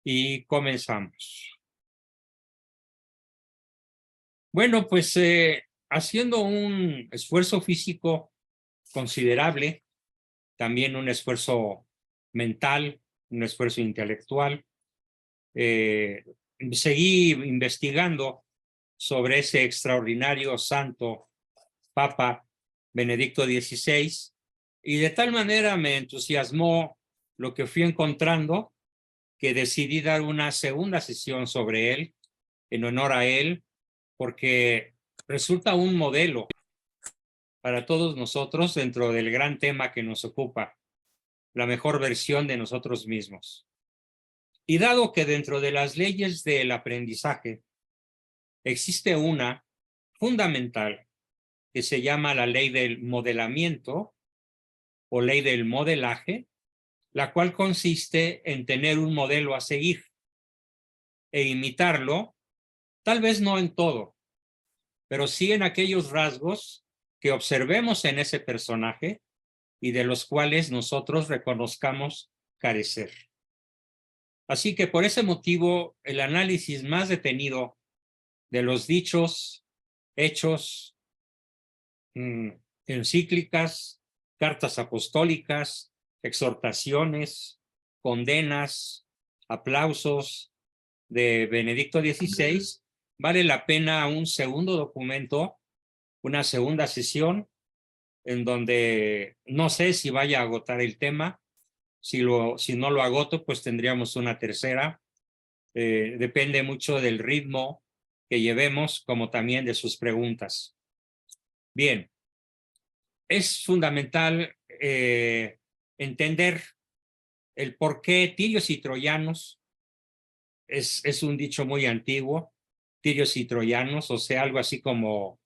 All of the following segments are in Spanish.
Y comenzamos. Bueno, pues haciendo un esfuerzo físico considerable, también un esfuerzo mental, un esfuerzo intelectual, seguí investigando sobre ese extraordinario santo Papa Benedicto XVI, y de tal manera me entusiasmó lo que fui encontrando que decidí dar una segunda sesión sobre él, en honor a él, porque resulta un modelo para todos nosotros dentro del gran tema que nos ocupa, la mejor versión de nosotros mismos. Y dado que dentro de las leyes del aprendizaje existe una fundamental que se llama la ley del modelamiento o ley del modelaje, la cual consiste en tener un modelo a seguir e imitarlo, tal vez no en todo, pero sí en aquellos rasgos que observemos en ese personaje y de los cuales nosotros reconozcamos carecer. Así que por ese motivo, el análisis más detenido de los dichos, hechos, encíclicas, cartas apostólicas, exhortaciones, condenas, aplausos de Benedicto XVI, vale la pena un segundo documento, una segunda sesión, en donde no sé si vaya a agotar el tema. Si no lo agoto, pues tendríamos una tercera. Depende mucho del ritmo que llevemos, como también de sus preguntas. Bien, es fundamental entender el por qué tirios y troyanos. Es un dicho muy antiguo, tirios y troyanos, o sea, algo así como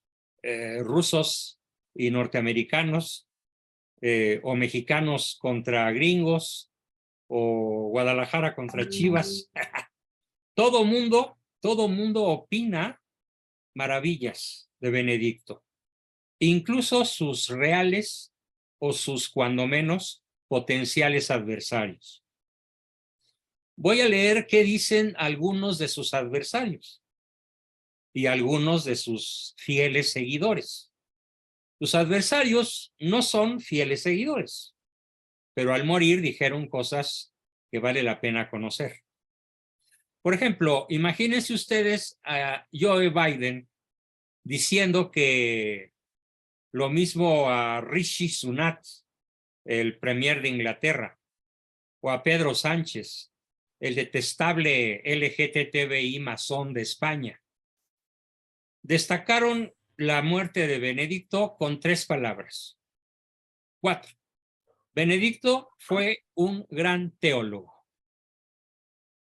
rusos y norteamericanos, o mexicanos contra gringos, o Guadalajara contra Chivas. Todo mundo opina maravillas de Benedicto, incluso sus reales o sus, cuando menos, potenciales adversarios. Voy a leer qué dicen algunos de sus adversarios y algunos de sus fieles seguidores. Sus adversarios no son fieles seguidores, pero al morir dijeron cosas que vale la pena conocer. Por ejemplo, imagínense ustedes a Joe Biden diciendo que lo mismo a Rishi Sunak, el premier de Inglaterra, o a Pedro Sánchez, el detestable LGTBI masón de España. Destacaron la muerte de Benedicto con 3 palabras. 4. Benedicto fue un gran teólogo.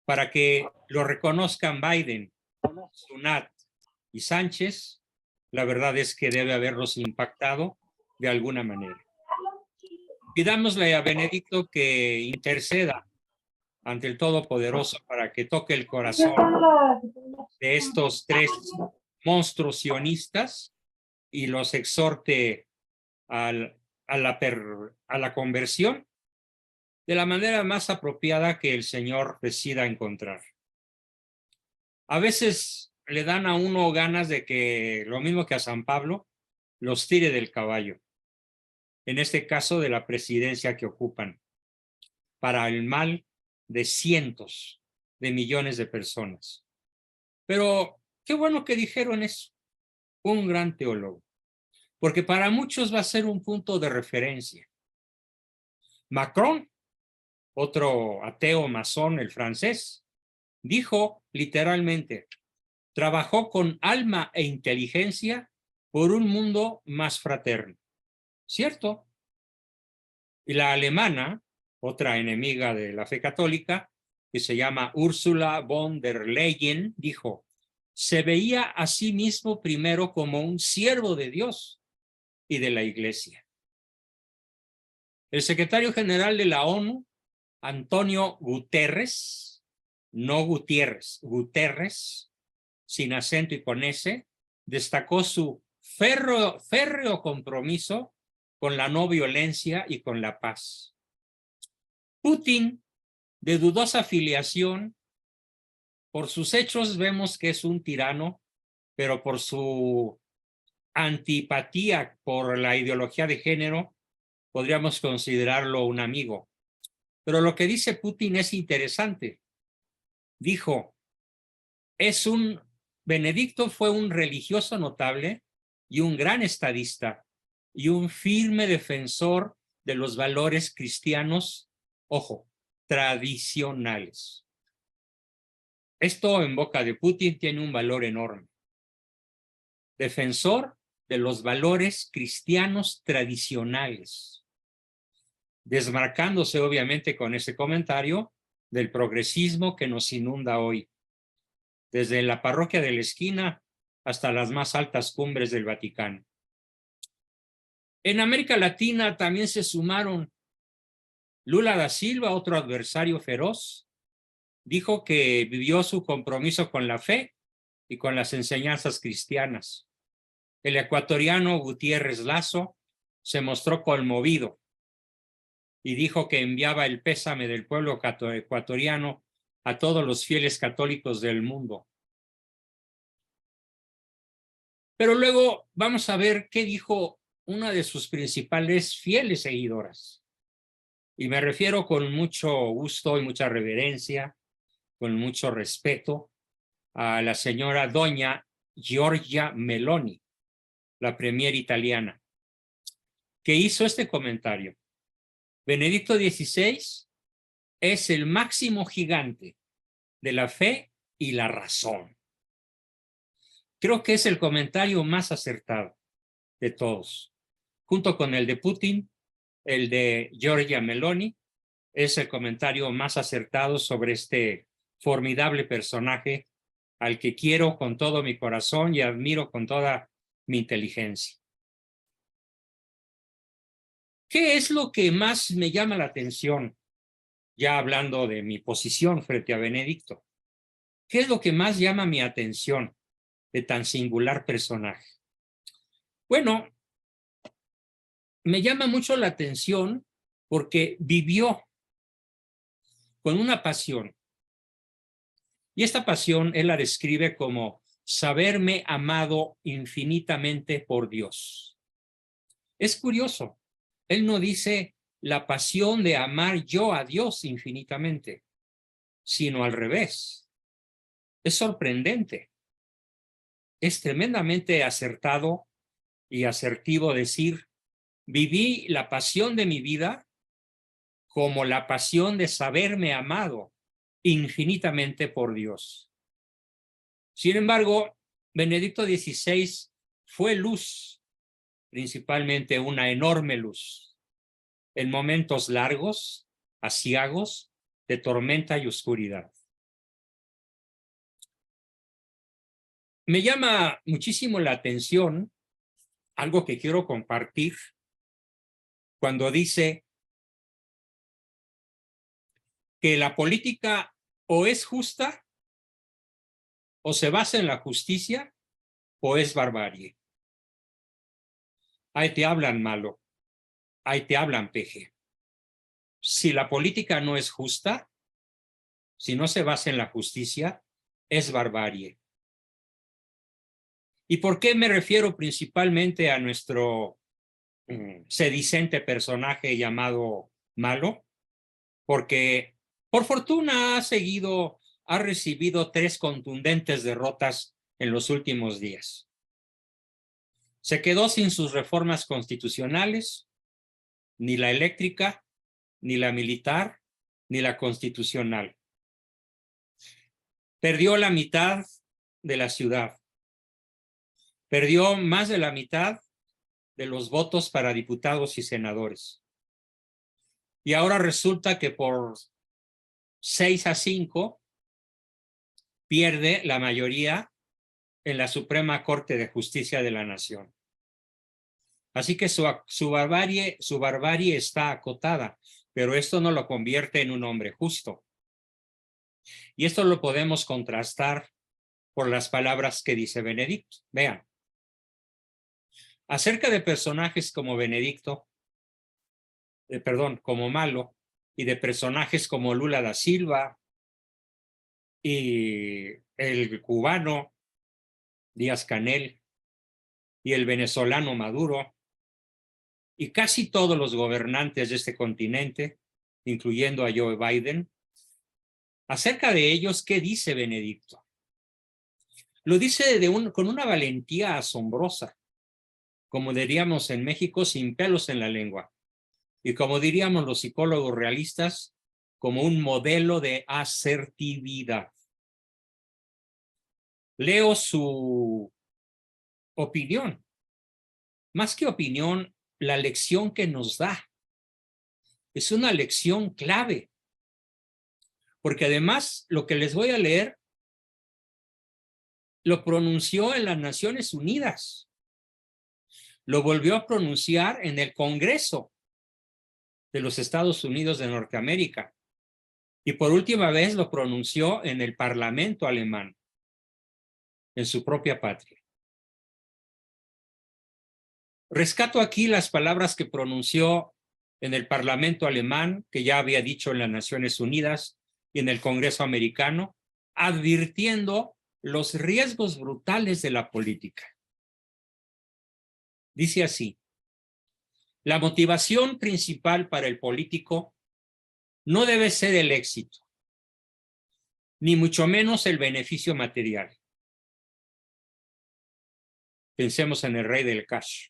Para que lo reconozcan Biden, Sunak y Sánchez, la verdad es que debe haberlos impactado de alguna manera. Pidámosle a Benedicto que interceda ante el Todopoderoso para que toque el corazón de estos 3 monstruos sionistas y los exhorte a la conversión de la manera más apropiada que el Señor decida encontrar. A veces le dan a uno ganas de que, lo mismo que a San Pablo, los tire del caballo, en este caso de la presidencia que ocupan, para el mal de cientos de millones de personas. Pero qué bueno que dijeron eso, un gran teólogo, porque para muchos va a ser un punto de referencia. Macron, otro ateo masón, el francés, dijo literalmente: trabajó con alma e inteligencia por un mundo más fraterno. ¿Cierto? Y la alemana, otra enemiga de la fe católica, que se llama Ursula von der Leyen, dijo: se veía a sí mismo primero como un siervo de Dios y de la Iglesia. El secretario general de la ONU, Antonio Guterres, no Gutiérrez, Guterres, sin acento y con S, destacó su férreo compromiso con la no violencia y con la paz. Putin, de dudosa filiación Por sus hechos vemos que es un tirano, pero por su antipatía por la ideología de género, podríamos considerarlo un amigo. Pero lo que dice Putin es interesante. Dijo, Benedicto fue un religioso notable y un gran estadista y un firme defensor de los valores cristianos, ojo, tradicionales. Esto en boca de Putin tiene un valor enorme. Defensor de los valores cristianos tradicionales, desmarcándose obviamente con ese comentario del progresismo que nos inunda hoy, desde la parroquia de la esquina hasta las más altas cumbres del Vaticano. En América Latina también se sumaron Lula da Silva, otro adversario feroz, dijo que vivió su compromiso con la fe y con las enseñanzas cristianas. El ecuatoriano Gutiérrez Lazo se mostró conmovido y dijo que enviaba el pésame del pueblo ecuatoriano a todos los fieles católicos del mundo. Pero luego vamos a ver qué dijo una de sus principales fieles seguidoras. Y me refiero con mucho gusto y mucha reverencia, con mucho respeto, a la señora doña Giorgia Meloni, la premier italiana, que hizo este comentario. Benedicto XVI es el máximo gigante de la fe y la razón. Creo que es el comentario más acertado de todos. Junto con el de Putin, el de Giorgia Meloni, es el comentario más acertado sobre este formidable personaje al que quiero con todo mi corazón y admiro con toda mi inteligencia. ¿Qué es lo que más me llama la atención? Ya hablando de mi posición frente a Benedicto. ¿Qué es lo que más llama mi atención de tan singular personaje? Bueno, me llama mucho la atención porque vivió con una pasión. Y esta pasión él la describe como saberme amado infinitamente por Dios. Es curioso, él no dice la pasión de amar yo a Dios infinitamente, sino al revés. Es sorprendente. Es tremendamente acertado y asertivo decir, viví la pasión de mi vida como la pasión de saberme amado infinitamente por Dios. Sin embargo, Benedicto XVI fue luz, principalmente una enorme luz, en momentos largos, aciagos, de tormenta y oscuridad. Me llama muchísimo la atención algo que quiero compartir cuando dice que la política o es justa o se basa en la justicia o es barbarie. Ahí te hablan malo, ahí te hablan peje. Si la política no es justa, si no se basa en la justicia, es barbarie. ¿Y por qué me refiero principalmente a nuestro sedicente personaje llamado Malo? Porque por fortuna ha recibido 3 contundentes derrotas en los últimos días. Se quedó sin sus reformas constitucionales, ni la eléctrica, ni la militar, ni la constitucional. Perdió la mitad de la ciudad. Perdió más de la mitad de los votos para diputados y senadores. Y ahora resulta que por 6-5 pierde la mayoría en la Suprema Corte de Justicia de la Nación. Así que su barbarie está acotada, pero esto no lo convierte en un hombre justo. Y esto lo podemos contrastar por las palabras que dice Benedicto. Vean, acerca de personajes como Benedicto, como Malo, y de personajes como Lula da Silva, y el cubano Díaz-Canel y el venezolano Maduro y casi todos los gobernantes de este continente, incluyendo a Joe Biden. Acerca de ellos, ¿qué dice Benedicto? Lo dice con una valentía asombrosa, como diríamos en México, sin pelos en la lengua, y como diríamos los psicólogos realistas, como un modelo de asertividad. Leo su opinión. Más que opinión, la lección que nos da. Es una lección clave, porque además lo que les voy a leer lo pronunció en las Naciones Unidas. Lo volvió a pronunciar en el Congreso de los Estados Unidos de Norteamérica. Y por última vez lo pronunció en el Parlamento alemán, en su propia patria. Rescato aquí las palabras que pronunció en el Parlamento alemán, que ya había dicho en las Naciones Unidas y en el Congreso americano, advirtiendo los riesgos brutales de la política. Dice así: la motivación principal para el político no debe ser el éxito, ni mucho menos el beneficio material. Pensemos en el rey del cash.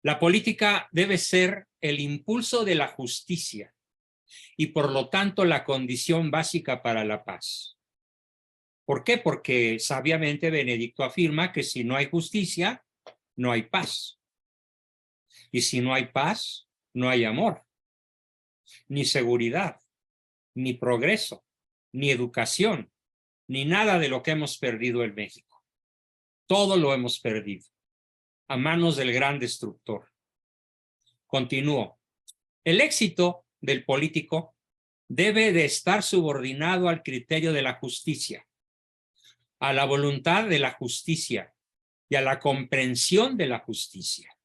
La política debe ser el impulso de la justicia y por lo tanto la condición básica para la paz. ¿Por qué? Porque sabiamente Benedicto afirma que si no hay justicia, no hay paz. Y si no hay paz, no hay amor, ni seguridad, ni progreso, ni educación, ni nada de lo que hemos perdido en México. Todo lo hemos perdido a manos del gran destructor. Continúo. El éxito del político debe de estar subordinado al criterio de la justicia, a la voluntad de la justicia y a la comprensión de la justicia.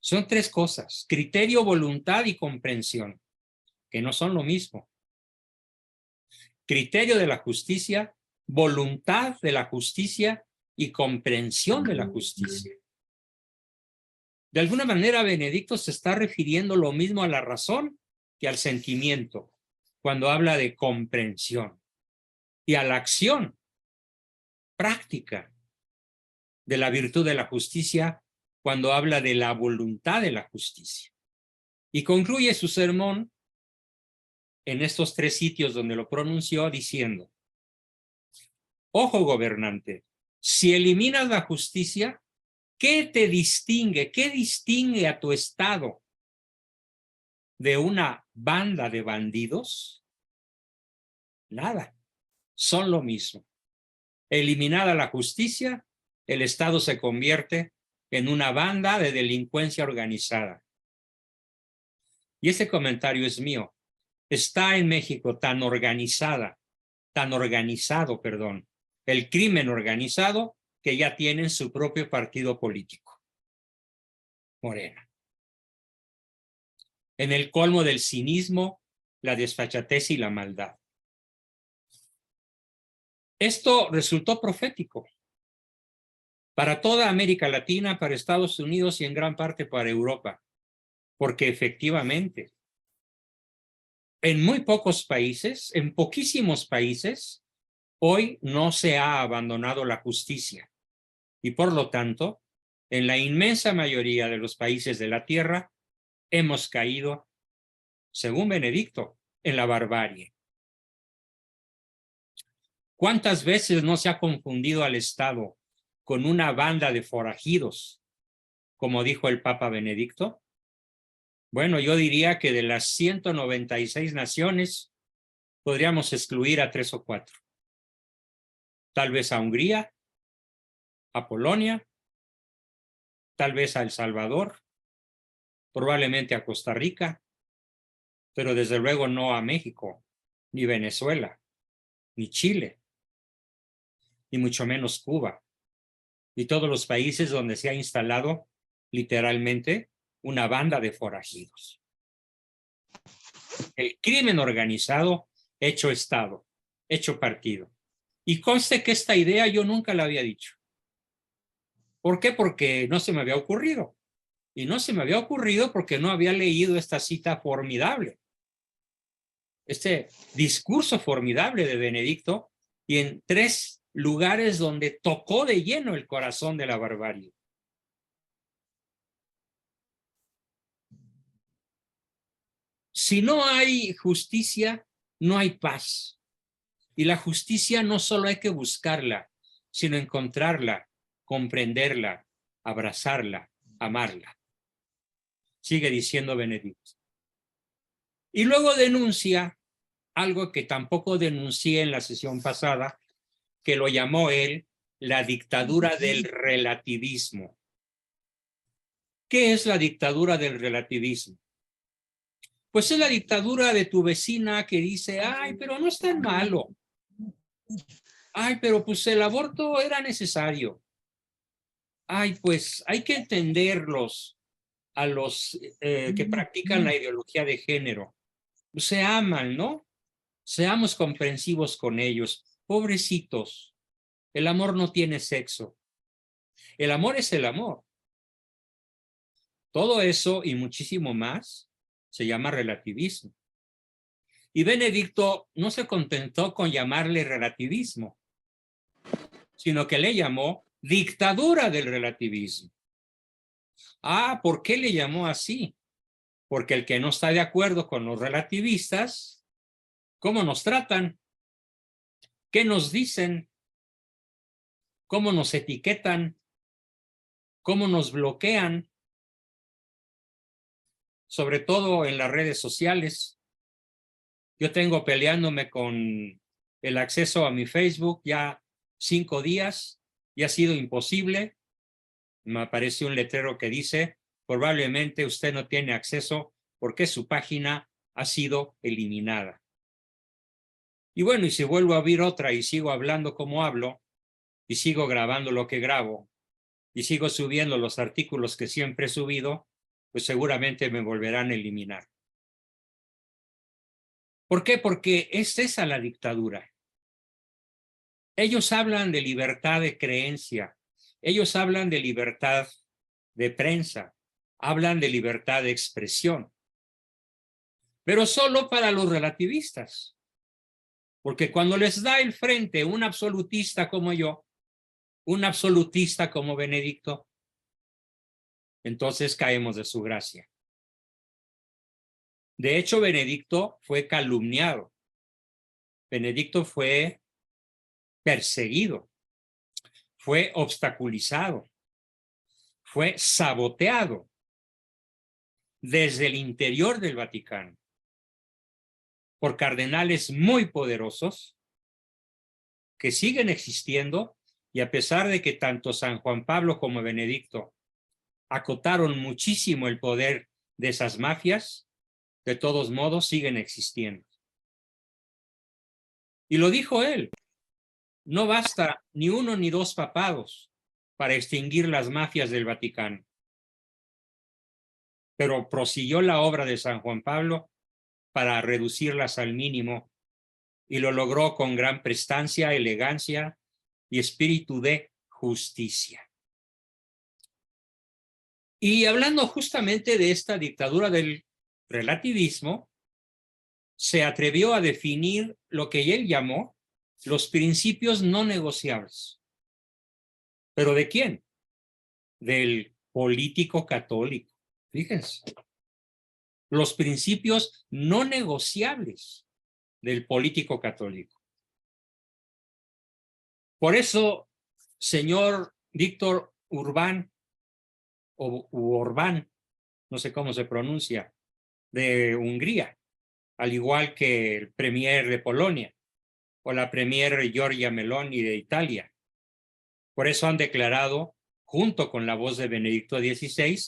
Son tres cosas: criterio, voluntad y comprensión, que no son lo mismo. Criterio de la justicia, voluntad de la justicia y comprensión de la justicia. De alguna manera, Benedicto se está refiriendo lo mismo a la razón que al sentimiento cuando habla de comprensión, y a la acción práctica de la virtud de la justicia cuando habla de la voluntad de la justicia. Y concluye su sermón en estos tres sitios donde lo pronunció diciendo: ojo, gobernante, si eliminas la justicia, ¿qué te distingue? ¿Qué distingue a tu estado de una banda de bandidos? Nada, son lo mismo. Eliminada la justicia, el Estado se convierte en una banda de delincuencia organizada. Y ese comentario es mío. Está en México tan organizado, el crimen organizado, que ya tienen su propio partido político, Morena. En el colmo del cinismo, la desfachatez y la maldad. Esto resultó profético para toda América Latina, para Estados Unidos y en gran parte para Europa, porque efectivamente en muy pocos países, en poquísimos países, hoy no se ha abandonado la justicia y por lo tanto, en la inmensa mayoría de los países de la tierra, hemos caído, según Benedicto, en la barbarie. ¿Cuántas veces no se ha confundido al Estado con una banda de forajidos, como dijo el Papa Benedicto? Bueno, yo diría que de las 196 naciones podríamos excluir a 3 o 4. Tal vez a Hungría, a Polonia, tal vez a El Salvador, probablemente a Costa Rica, pero desde luego no a México, ni Venezuela, ni Chile, ni mucho menos Cuba, y todos los países donde se ha instalado literalmente una banda de forajidos. El crimen organizado hecho Estado. hecho partido. Y conste que esta idea yo nunca la había dicho. ¿Por qué? Porque no se me había ocurrido. Y no se me había ocurrido porque no había leído esta cita formidable, este discurso formidable de Benedicto, y en 3 lugares donde tocó de lleno el corazón de la barbarie. Si no hay justicia, no hay paz. Y la justicia no solo hay que buscarla, sino encontrarla, comprenderla, abrazarla, amarla. Sigue diciendo Benedicto. Y luego denuncia algo que tampoco denuncié en la sesión pasada, que lo llamó él la dictadura del relativismo. ¿Qué es la dictadura del relativismo? Pues es la dictadura de tu vecina que dice, ay, pero no es tan malo. Ay, pero pues el aborto era necesario. Ay, pues hay que entenderlos a los que practican la ideología de género. Se aman, ¿no? Seamos comprensivos con ellos. Pobrecitos. El amor no tiene sexo. El amor es el amor. Todo eso y muchísimo más se llama relativismo. Y Benedicto no se contentó con llamarle relativismo, sino que le llamó dictadura del relativismo. Ah, ¿por qué le llamó así? Porque el que no está de acuerdo con los relativistas, ¿cómo nos tratan? ¿Qué nos dicen? ¿Cómo nos etiquetan? ¿Cómo nos bloquean? Sobre todo en las redes sociales. Yo tengo peleándome con el acceso a mi Facebook ya 5 días y ha sido imposible. Me aparece un letrero que dice, probablemente usted no tiene acceso porque su página ha sido eliminada. Y bueno, y si vuelvo a abrir otra y sigo hablando como hablo, y sigo grabando lo que grabo, y sigo subiendo los artículos que siempre he subido, pues seguramente me volverán a eliminar. ¿Por qué? Porque es esa la dictadura. Ellos hablan de libertad de creencia, ellos hablan de libertad de prensa, hablan de libertad de expresión, pero solo para los relativistas. Porque cuando les da el frente un absolutista como yo, un absolutista como Benedicto, entonces caemos de su gracia. De hecho, Benedicto fue calumniado. Benedicto fue perseguido, fue obstaculizado, fue saboteado desde el interior del Vaticano por cardenales muy poderosos que siguen existiendo, y a pesar de que tanto San Juan Pablo como Benedicto acotaron muchísimo el poder de esas mafias, de todos modos siguen existiendo. Y lo dijo él, no basta ni 1 ni 2 papados para extinguir las mafias del Vaticano. Pero prosiguió la obra de San Juan Pablo para reducirlas al mínimo, y lo logró con gran prestancia, elegancia y espíritu de justicia. Y hablando justamente de esta dictadura del relativismo, se atrevió a definir lo que él llamó los principios no negociables. ¿Pero de quién? Del político católico. Fíjense. Los principios no negociables del político católico. Por eso, señor Víctor Orbán, o Orbán, no sé cómo se pronuncia, de Hungría, al igual que el premier de Polonia o la premier Giorgia Meloni de Italia. Por eso han declarado, junto con la voz de Benedicto XVI,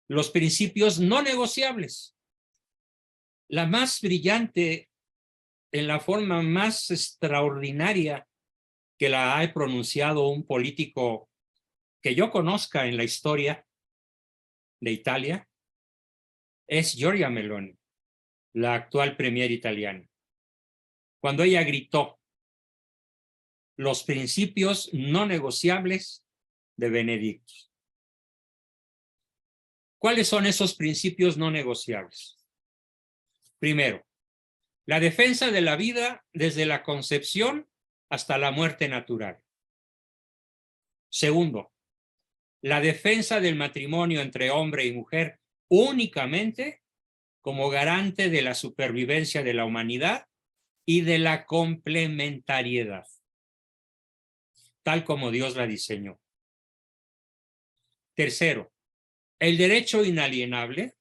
los principios no negociables. La más brillante, en la forma más extraordinaria que la ha pronunciado un político que yo conozca en la historia de Italia, es Giorgia Meloni, la actual premier italiana. Cuando ella gritó los principios no negociables de Benedicto. ¿Cuáles son esos principios no negociables? Primero, la defensa de la vida desde la concepción hasta la muerte natural. Segundo, la defensa del matrimonio entre hombre y mujer únicamente como garante de la supervivencia de la humanidad y de la complementariedad, tal como Dios la diseñó. Tercero, el derecho inalienable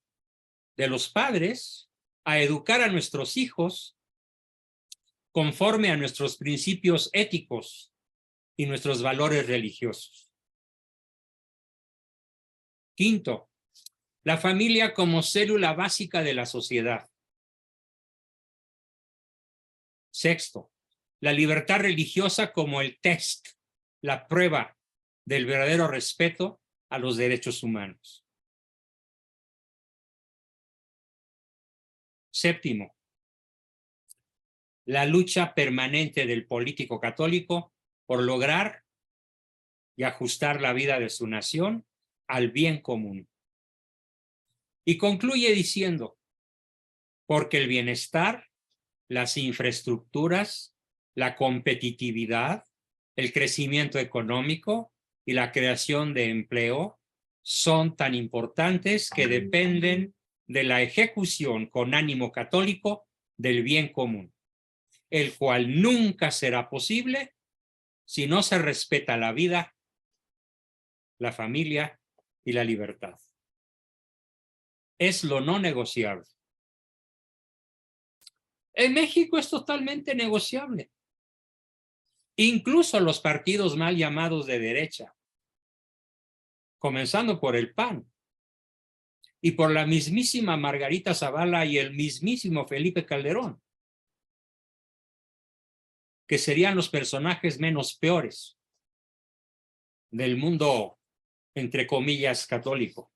de los padres a educar a nuestros hijos conforme a nuestros principios éticos y nuestros valores religiosos. Quinto, la familia como célula básica de la sociedad. Sexto, la libertad religiosa como el test, la prueba del verdadero respeto a los derechos humanos. Séptimo, la lucha permanente del político católico por lograr y ajustar la vida de su nación al bien común. Y concluye diciendo, porque el bienestar, las infraestructuras, la competitividad, el crecimiento económico y la creación de empleo son tan importantes que dependen de la ejecución con ánimo católico del bien común, el cual nunca será posible si no se respeta la vida, la familia y la libertad. Es lo no negociable. En México es totalmente negociable. Incluso los partidos mal llamados de derecha, comenzando por el PAN y por la mismísima Margarita Zavala y el mismísimo Felipe Calderón, que serían los personajes menos peores del mundo, entre comillas, católico,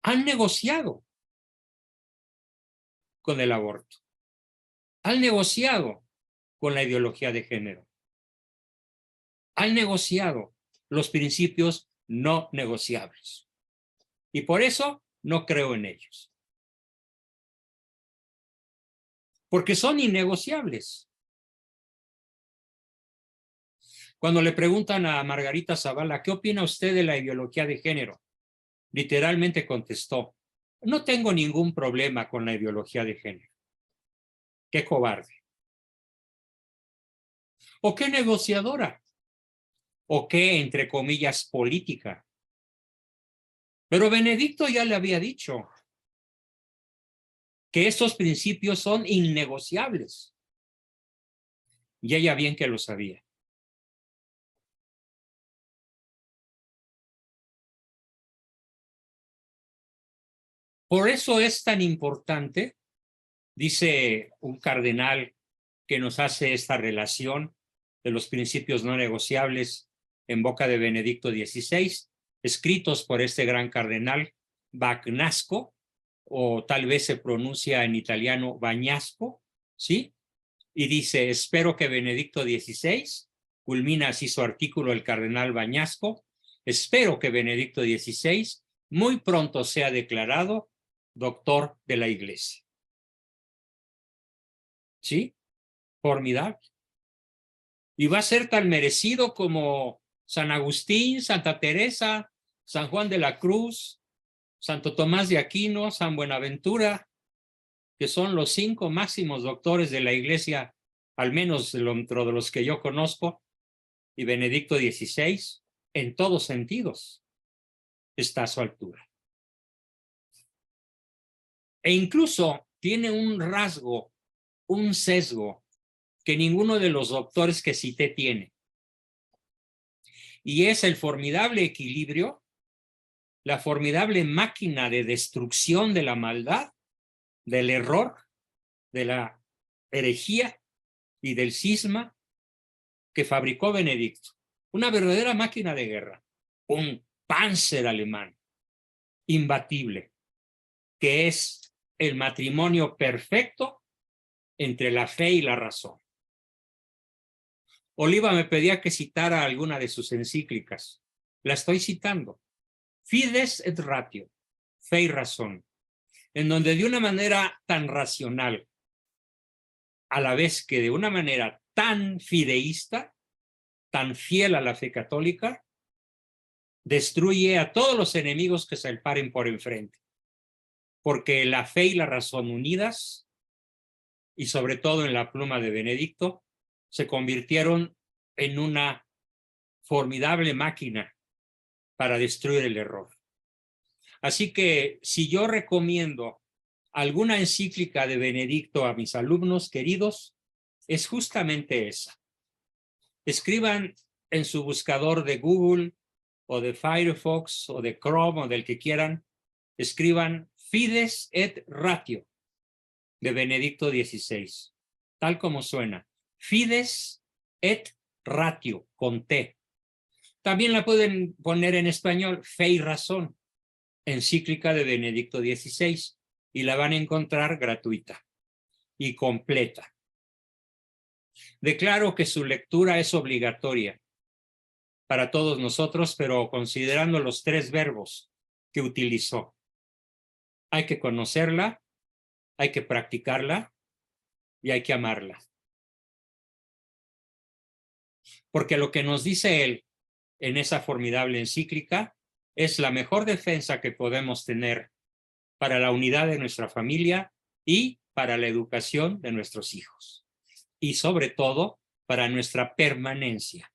han negociado con el aborto, han negociado con la ideología de género, han negociado los principios no negociables. Y por eso no creo en ellos. Porque son innegociables. Cuando le preguntan a Margarita Zavala, ¿qué opina usted de la ideología de género? Literalmente contestó, no tengo ningún problema con la ideología de género. Qué cobarde. O qué negociadora. O qué, entre comillas, política. Pero Benedicto ya le había dicho que estos principios son innegociables. Y ella bien que lo sabía. Por eso es tan importante, dice un cardenal que nos hace esta relación de los principios no negociables en boca de Benedicto XVI, escritos por este gran cardenal Bagnasco, o tal vez se pronuncia en italiano Bagnasco, ¿sí? Y dice, espero que Benedicto XVI, culmina así su artículo el cardenal Bagnasco, espero que Benedicto XVI muy pronto sea declarado doctor de la Iglesia. ¿Sí? Formidable. Y va a ser tan merecido como San Agustín, Santa Teresa, San Juan de la Cruz, Santo Tomás de Aquino, San Buenaventura, que son los 5 máximos doctores de la Iglesia, al menos dentro de los que yo conozco, y Benedicto XVI, en todos sentidos, está a su altura. E incluso tiene un rasgo, un sesgo, que ninguno de los doctores que cité tiene. Y es el formidable equilibrio, la formidable máquina de destrucción de la maldad, del error, de la herejía y del cisma que fabricó Benedicto. Una verdadera máquina de guerra, un Panzer alemán, imbatible, que es el matrimonio perfecto entre la fe y la razón. Oliva me pedía que citara alguna de sus encíclicas. La estoy citando. Fides et ratio, fe y razón, en donde de una manera tan racional, a la vez que de una manera tan fideísta, tan fiel a la fe católica, destruye a todos los enemigos que se le paren por enfrente. Porque la fe y la razón unidas, y sobre todo en la pluma de Benedicto, se convirtieron en una formidable máquina para destruir el error. Así que si yo recomiendo alguna encíclica de Benedicto a mis alumnos queridos, es justamente esa. Escriban en su buscador de Google o de Firefox o de Chrome o del que quieran, escriban Fides et Ratio de Benedicto XVI, tal como suena. Fides et Ratio, con T. También la pueden poner en español, Fe y Razón, encíclica de Benedicto XVI, y la van a encontrar gratuita y completa. Declaro que su lectura es obligatoria para todos nosotros, pero considerando los 3 verbos que utilizó. Hay que conocerla, hay que practicarla y hay que amarla. Porque lo que nos dice él en esa formidable encíclica es la mejor defensa que podemos tener para la unidad de nuestra familia y para la educación de nuestros hijos. Y sobre todo, para nuestra permanencia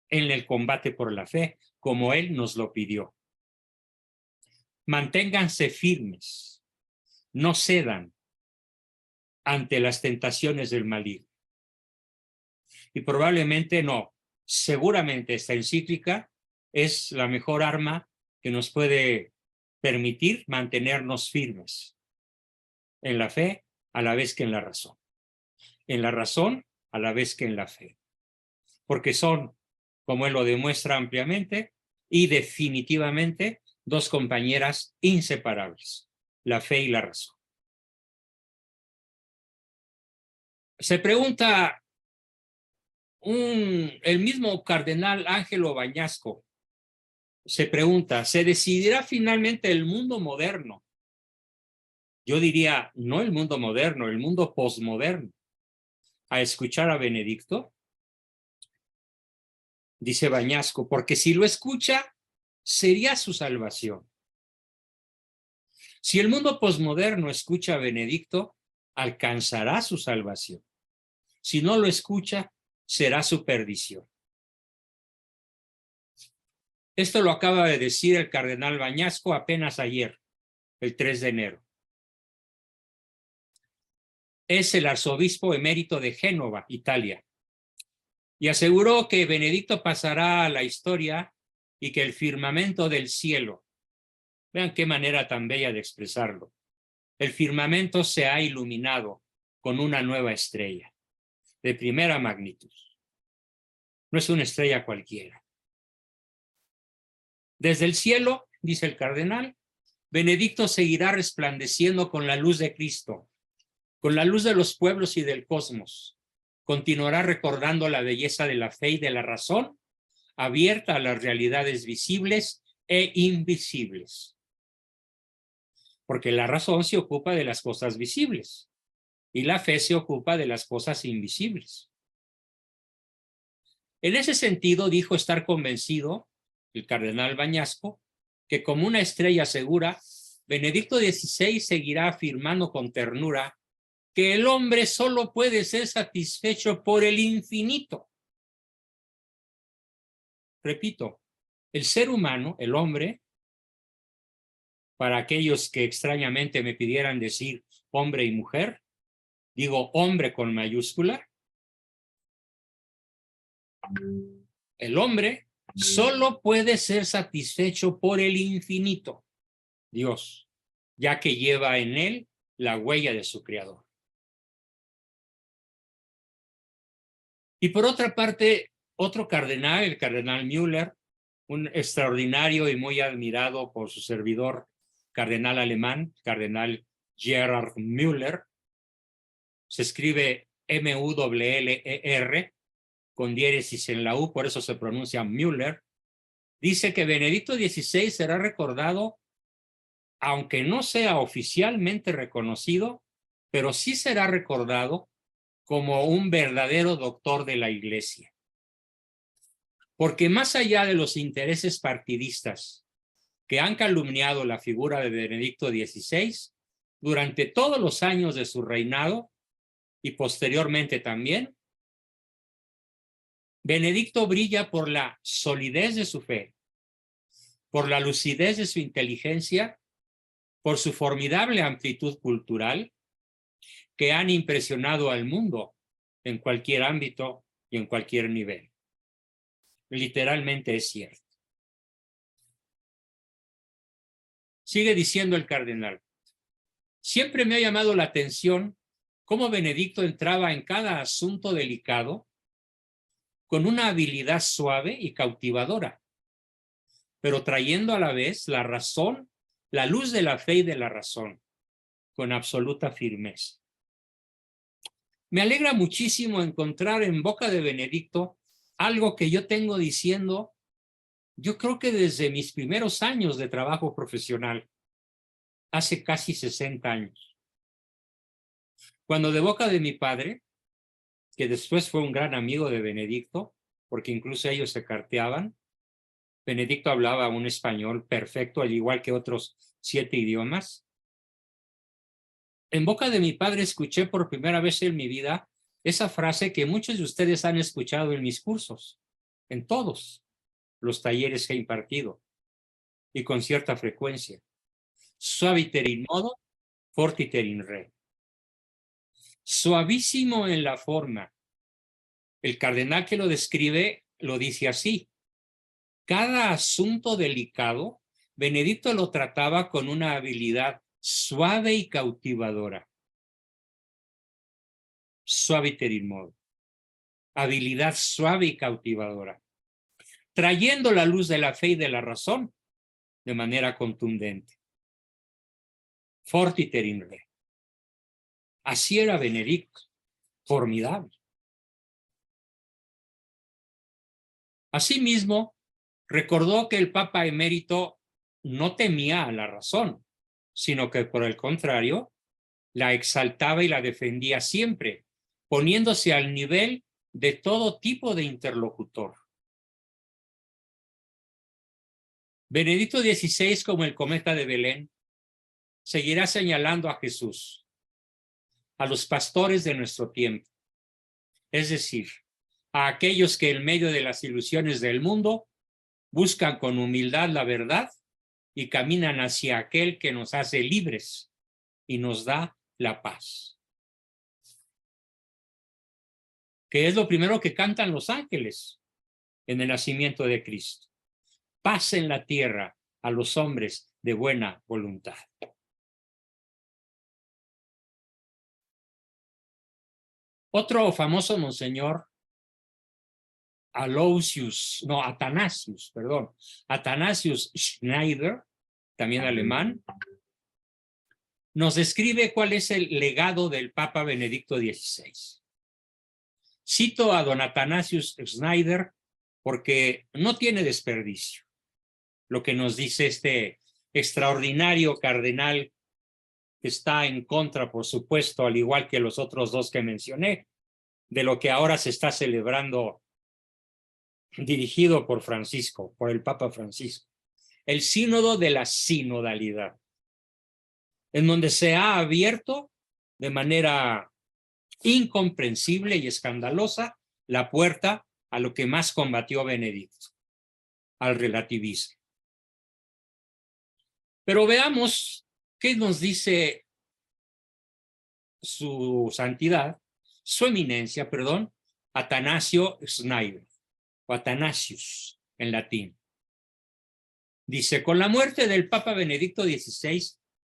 en el combate por la fe, como él nos lo pidió. Manténganse firmes, no cedan ante las tentaciones del maligno. Y probablemente no, seguramente esta encíclica es la mejor arma que nos puede permitir mantenernos firmes en la fe a la vez que en la razón. En la razón a la vez que en la fe. Porque son, como él lo demuestra ampliamente, y definitivamente 2 compañeras inseparables, la fe y la razón. Se pregunta el mismo cardenal Ángelo Bañasco, se pregunta, ¿se decidirá finalmente el mundo moderno? Yo diría, no el mundo moderno, el mundo posmoderno, a escuchar a Benedicto. Dice Bañasco, porque si lo escucha, sería su salvación. Si el mundo posmoderno escucha a Benedicto, alcanzará su salvación. Si no lo escucha, será su perdición. Esto lo acaba de decir el cardenal Bañasco apenas ayer, el 3 de enero. Es el arzobispo emérito de Génova, Italia, y aseguró que Benedicto pasará a la historia y que el firmamento del cielo, vean qué manera tan bella de expresarlo, el firmamento se ha iluminado con una nueva estrella de primera magnitud. No es una estrella cualquiera. Desde el cielo, dice el cardenal, Benedicto seguirá resplandeciendo con la luz de Cristo, con la luz de los pueblos y del cosmos. Continuará recordando la belleza de la fe y de la razón, abierta a las realidades visibles e invisibles. Porque la razón se ocupa de las cosas visibles y la fe se ocupa de las cosas invisibles. En ese sentido, dijo estar convencido el cardenal Bañasco que como una estrella segura, Benedicto XVI seguirá afirmando con ternura que el hombre solo puede ser satisfecho por el infinito. Repito, el ser humano, el hombre, para aquellos que extrañamente me pidieran decir hombre y mujer, digo hombre con mayúscula, el hombre solo puede ser satisfecho por el infinito, Dios, ya que lleva en él la huella de su creador. Y por otra parte, otro cardenal, el cardenal Müller, un extraordinario y muy admirado por su servidor, cardenal alemán, cardenal Gerhard Müller, se escribe Müller, con diéresis en la U, por eso se pronuncia Müller, dice que Benedicto XVI será recordado, aunque no sea oficialmente reconocido, pero sí será recordado como un verdadero doctor de la Iglesia. Porque más allá de los intereses partidistas que han calumniado la figura de Benedicto XVI, durante todos los años de su reinado y posteriormente también, Benedicto brilla por la solidez de su fe, por la lucidez de su inteligencia, por su formidable amplitud cultural, que han impresionado al mundo en cualquier ámbito y en cualquier nivel. Literalmente es cierto. Sigue diciendo el cardenal: siempre me ha llamado la atención cómo Benedicto entraba en cada asunto delicado con una habilidad suave y cautivadora, pero trayendo a la vez la razón, la luz de la fe y de la razón, con absoluta firmeza. Me alegra muchísimo encontrar en boca de Benedicto algo que yo tengo diciendo, yo creo que desde mis primeros años de trabajo profesional, hace casi 60 años. Cuando de boca de mi padre, que después fue un gran amigo de Benedicto, porque incluso ellos se carteaban, Benedicto hablaba un español perfecto, al igual que otros 7 idiomas. En boca de mi padre escuché por primera vez en mi vida esa frase que muchos de ustedes han escuchado en mis cursos, en todos los talleres que he impartido, y con cierta frecuencia. Suaviter in modo, fortiter in re. Suavísimo en la forma. El cardenal que lo describe lo dice así: cada asunto delicado, Benedicto lo trataba con una habilidad suave y cautivadora. Suaviter in modo. Habilidad suave y cautivadora. Trayendo la luz de la fe y de la razón de manera contundente. Fortiter in re. Así era Benedicto. Formidable. Asimismo, recordó que el Papa emérito no temía a la razón, sino que por el contrario, la exaltaba y la defendía siempre, poniéndose al nivel de todo tipo de interlocutor. Benedicto XVI, como el cometa de Belén, seguirá señalando a Jesús, a los pastores de nuestro tiempo, es decir, a aquellos que en medio de las ilusiones del mundo buscan con humildad la verdad y caminan hacia aquel que nos hace libres y nos da la paz. Que es lo primero que cantan los ángeles en el nacimiento de Cristo. Paz en la tierra a los hombres de buena voluntad. Otro famoso monseñor, Athanasius Schneider, también alemán, nos describe cuál es el legado del Papa Benedicto XVI. Cito a don Athanasius Schneider porque no tiene desperdicio lo que nos dice este extraordinario cardenal, que está en contra, por supuesto, al igual que los otros dos que mencioné, de lo que ahora se está celebrando, dirigido por Francisco, por el Papa Francisco, el sínodo de la sinodalidad, en donde se ha abierto de manera incomprensible y escandalosa la puerta a lo que más combatió Benedicto, al relativismo. Pero veamos qué nos dice su eminencia, Atanasio Schneider, o Athanasius en latín. Dice: con la muerte del Papa Benedicto XVI,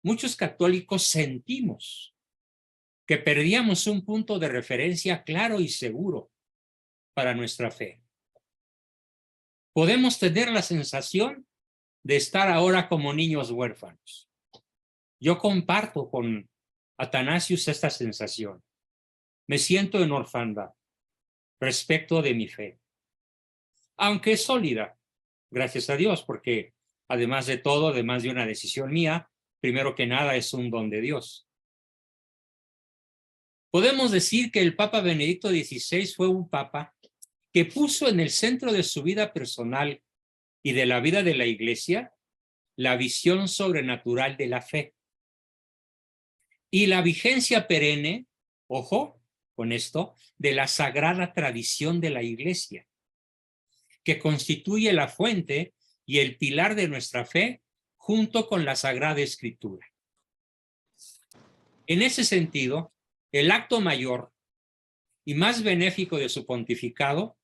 muchos católicos sentimos que perdíamos un punto de referencia claro y seguro para nuestra fe. Podemos tener la sensación de estar ahora como niños huérfanos. Yo comparto con Athanasius esta sensación. Me siento en orfandad. respecto de mi fe. Aunque es sólida, gracias a Dios, porque además de todo, además de una decisión mía, primero que nada es un don de Dios. Podemos decir que el Papa Benedicto XVI fue un papa que puso en el centro de su vida personal y de la vida de la Iglesia la visión sobrenatural de la fe y la vigencia perenne, ojo con esto, de la sagrada tradición de la Iglesia, que constituye la fuente y el pilar de nuestra fe junto con la Sagrada Escritura. En ese sentido, el acto mayor y más benéfico de su pontificado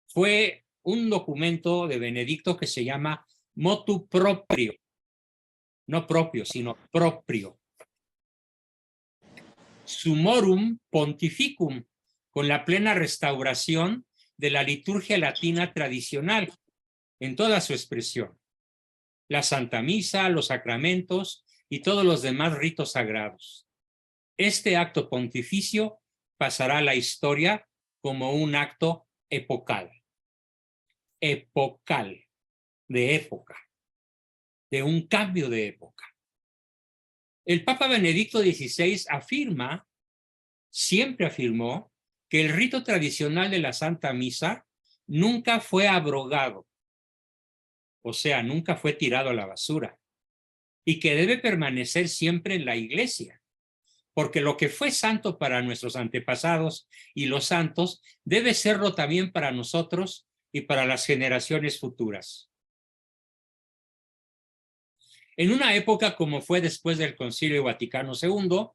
fue un documento de Benedicto que se llama Motu Proprio, no propio, sino proprio. Summorum Pontificum, con la plena restauración de la liturgia latina tradicional en toda su expresión. La Santa Misa, los sacramentos y todos los demás ritos sagrados. Este acto pontificio pasará a la historia como un acto epocal. Epocal, de época, de un cambio de época. El Papa Benedicto XVI afirma, siempre afirmó, que el rito tradicional de la Santa Misa nunca fue abrogado, o sea, nunca fue tirado a la basura, y que debe permanecer siempre en la Iglesia, porque lo que fue santo para nuestros antepasados y los santos debe serlo también para nosotros y para las generaciones futuras. En una época como fue después del Concilio Vaticano II,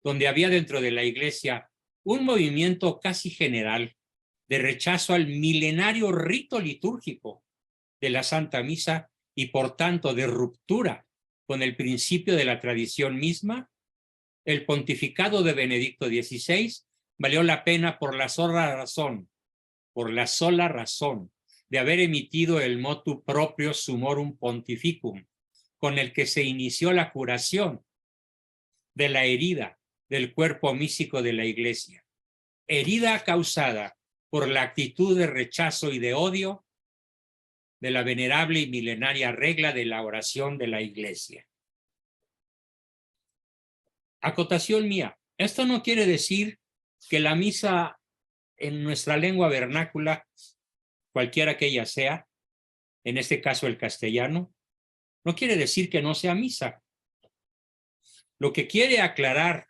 donde había dentro de la Iglesia un movimiento casi general de rechazo al milenario rito litúrgico de la Santa Misa y por tanto de ruptura con el principio de la tradición misma, el pontificado de Benedicto XVI valió la pena por la sola razón de haber emitido el motu proprio Summorum Pontificum, con el que se inició la curación de la herida del cuerpo místico de la Iglesia, herida causada por la actitud de rechazo y de odio de la venerable y milenaria regla de la oración de la Iglesia. Acotación mía, esto no quiere decir que la misa en nuestra lengua vernácula, cualquiera que ella sea, en este caso el castellano, no quiere decir que no sea misa. Lo que quiere aclarar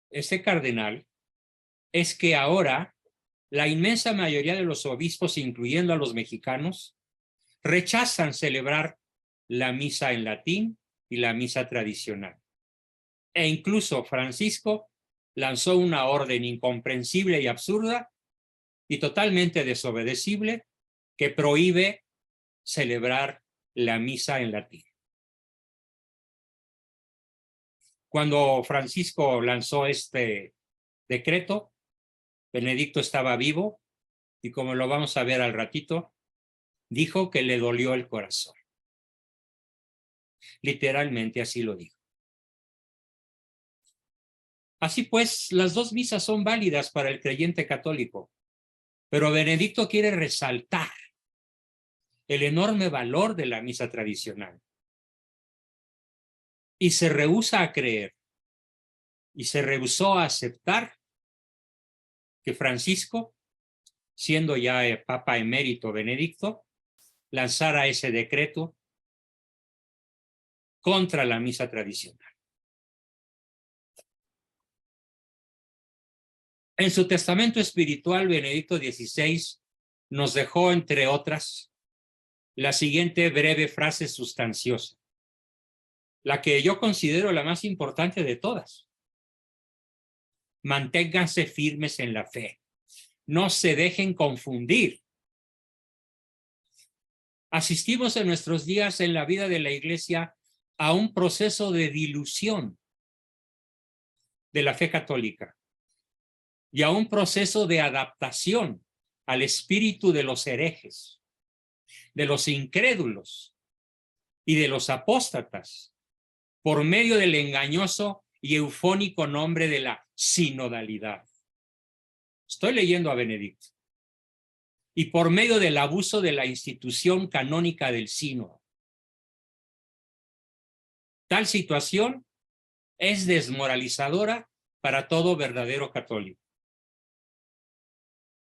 este cardenal es que ahora la inmensa mayoría de los obispos, incluyendo a los mexicanos, rechazan celebrar la misa en latín y la misa tradicional. E incluso Francisco lanzó una orden incomprensible y absurda y totalmente desobedecible que prohíbe celebrar la misa en latín. Cuando Francisco lanzó este decreto, Benedicto estaba vivo y, como lo vamos a ver al ratito, dijo que le dolió el corazón. Literalmente así lo dijo. Así pues, las dos misas son válidas para el creyente católico, pero Benedicto quiere resaltar el enorme valor de la misa tradicional y se rehúsa a creer y se rehusó a aceptar que Francisco, siendo ya el Papa emérito Benedicto, lanzara ese decreto contra la misa tradicional. En su testamento espiritual, Benedicto XVI nos dejó, entre otras, la siguiente breve frase sustanciosa, la que yo considero la más importante de todas. Manténganse firmes en la fe. No se dejen confundir. Asistimos en nuestros días en la vida de la Iglesia a un proceso de dilución de la fe católica y a un proceso de adaptación al espíritu de los herejes, de los incrédulos y de los apóstatas por medio del engañoso y eufónico nombre de la sinodalidad. Estoy leyendo a Benedicto. y por medio del abuso de la institución canónica del sínodo. Tal situación es desmoralizadora para todo verdadero católico.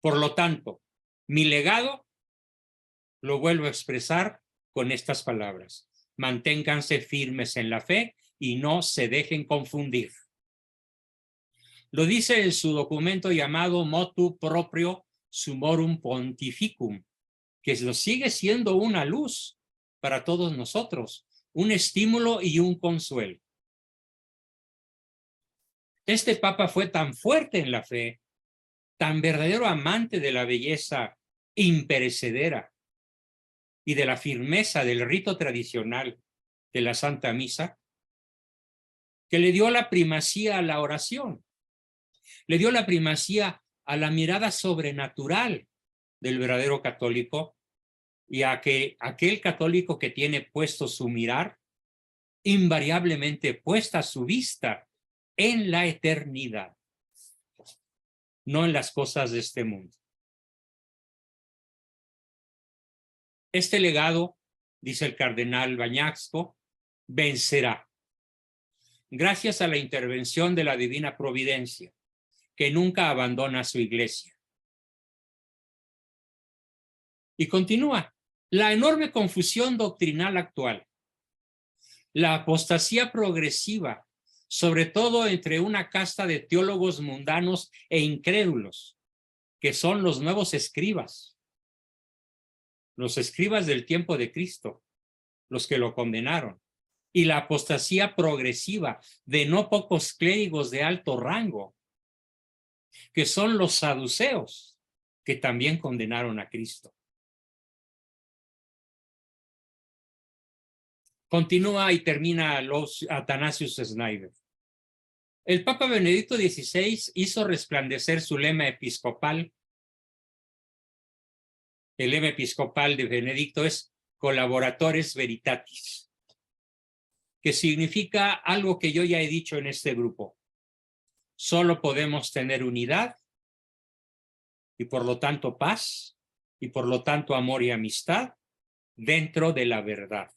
Por lo tanto, mi legado lo vuelvo a expresar con estas palabras: manténganse firmes en la fe y no se dejen confundir. Lo dice en su documento llamado Motu Proprio Sumorum Pontificum, que lo sigue siendo una luz para todos nosotros, un estímulo y un consuelo. Este Papa fue tan fuerte en la fe, tan verdadero amante de la belleza imperecedera y de la firmeza del rito tradicional de la Santa Misa, que le dio la primacía a la oración, le dio la primacía a la mirada sobrenatural del verdadero católico, y a que aquel católico que tiene puesto su mirar, invariablemente puesta su vista en la eternidad, no en las cosas de este mundo. Este legado, dice el cardenal Bañasco, vencerá gracias a la intervención de la divina providencia, que nunca abandona a su iglesia. Y continúa: la enorme confusión doctrinal actual, la apostasía progresiva, sobre todo entre una casta de teólogos mundanos e incrédulos, que son los nuevos escribas, los escribas del tiempo de Cristo, los que lo condenaron, y la apostasía progresiva de no pocos clérigos de alto rango, que son los saduceos, que también condenaron a Cristo. Continúa y termina Athanasius Schneider. El Papa Benedicto XVI hizo resplandecer su lema episcopal. El lema episcopal de Benedicto es Collaboratores Veritatis, que significa algo que yo ya he dicho en este grupo. Solo podemos tener unidad y por lo tanto paz y por lo tanto amor y amistad dentro de la verdad.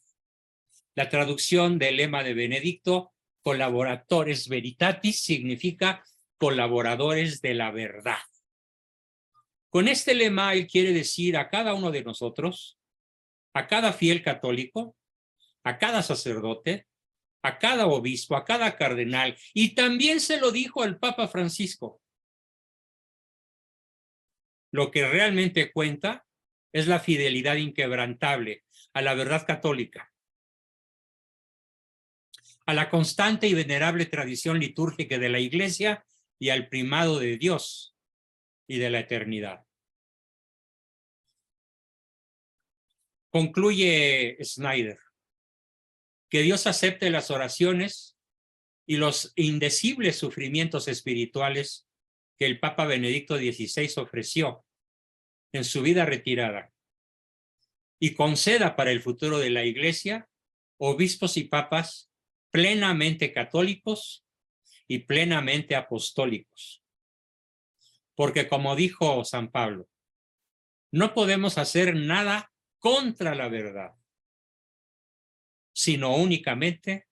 La traducción del lema de Benedicto, Collaboratores Veritatis, significa colaboradores de la verdad. Con este lema él quiere decir a cada uno de nosotros, a cada fiel católico, a cada sacerdote, a cada obispo, a cada cardenal, y también se lo dijo al Papa Francisco: lo que realmente cuenta es la fidelidad inquebrantable a la verdad católica, a la constante y venerable tradición litúrgica de la Iglesia y al primado de Dios y de la eternidad. Concluye Schneider: que Dios acepte las oraciones y los indecibles sufrimientos espirituales que el Papa Benedicto XVI ofreció en su vida retirada, y conceda para el futuro de la Iglesia obispos y papas plenamente católicos y plenamente apostólicos. Porque, como dijo San Pablo, no podemos hacer nada contra la verdad, sino únicamente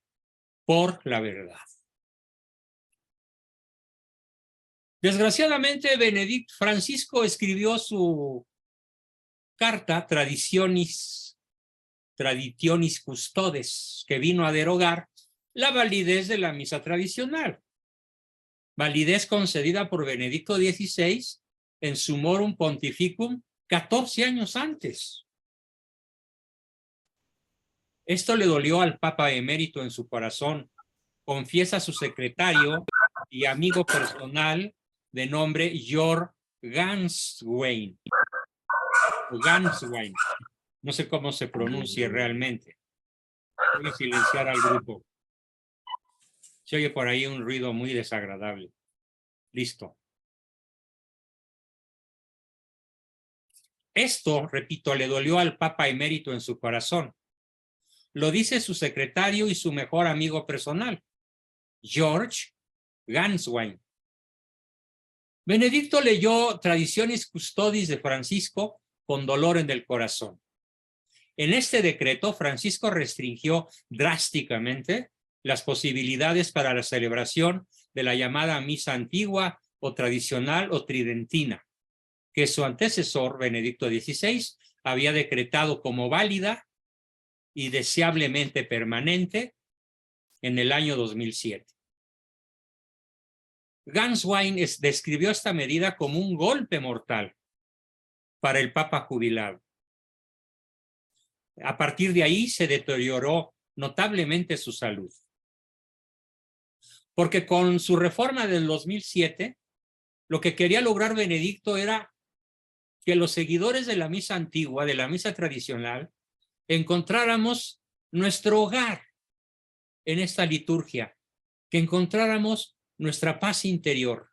por la verdad. Desgraciadamente, Francisco escribió su carta Traditionis Custodes, que vino a derogar la validez de la misa tradicional, validez concedida por Benedicto XVI en Sumorum Pontificum 14 años antes. Esto le dolió al Papa emérito en su corazón, confiesa su secretario y amigo personal de nombre Georg Ganswein. No sé cómo se pronuncia realmente. Voy a silenciar al grupo. Se oye por ahí un ruido muy desagradable. Listo. Esto, repito, le dolió al Papa emérito en su corazón. Lo dice su secretario y su mejor amigo personal, Georg Ganswein. Benedicto leyó Traditionis Custodis de Francisco con dolor en el corazón. En este decreto, Francisco restringió drásticamente las posibilidades para la celebración de la llamada misa antigua o tradicional o tridentina, que su antecesor, Benedicto XVI, había decretado como válida y deseablemente permanente en el año 2007. Ganswein describió esta medida como un golpe mortal para el Papa jubilado. A partir de ahí se deterioró notablemente su salud. Porque con su reforma del 2007, lo que quería lograr Benedicto era que los seguidores de la misa antigua, de la misa tradicional, encontráramos nuestro hogar en esta liturgia, que encontráramos nuestra paz interior.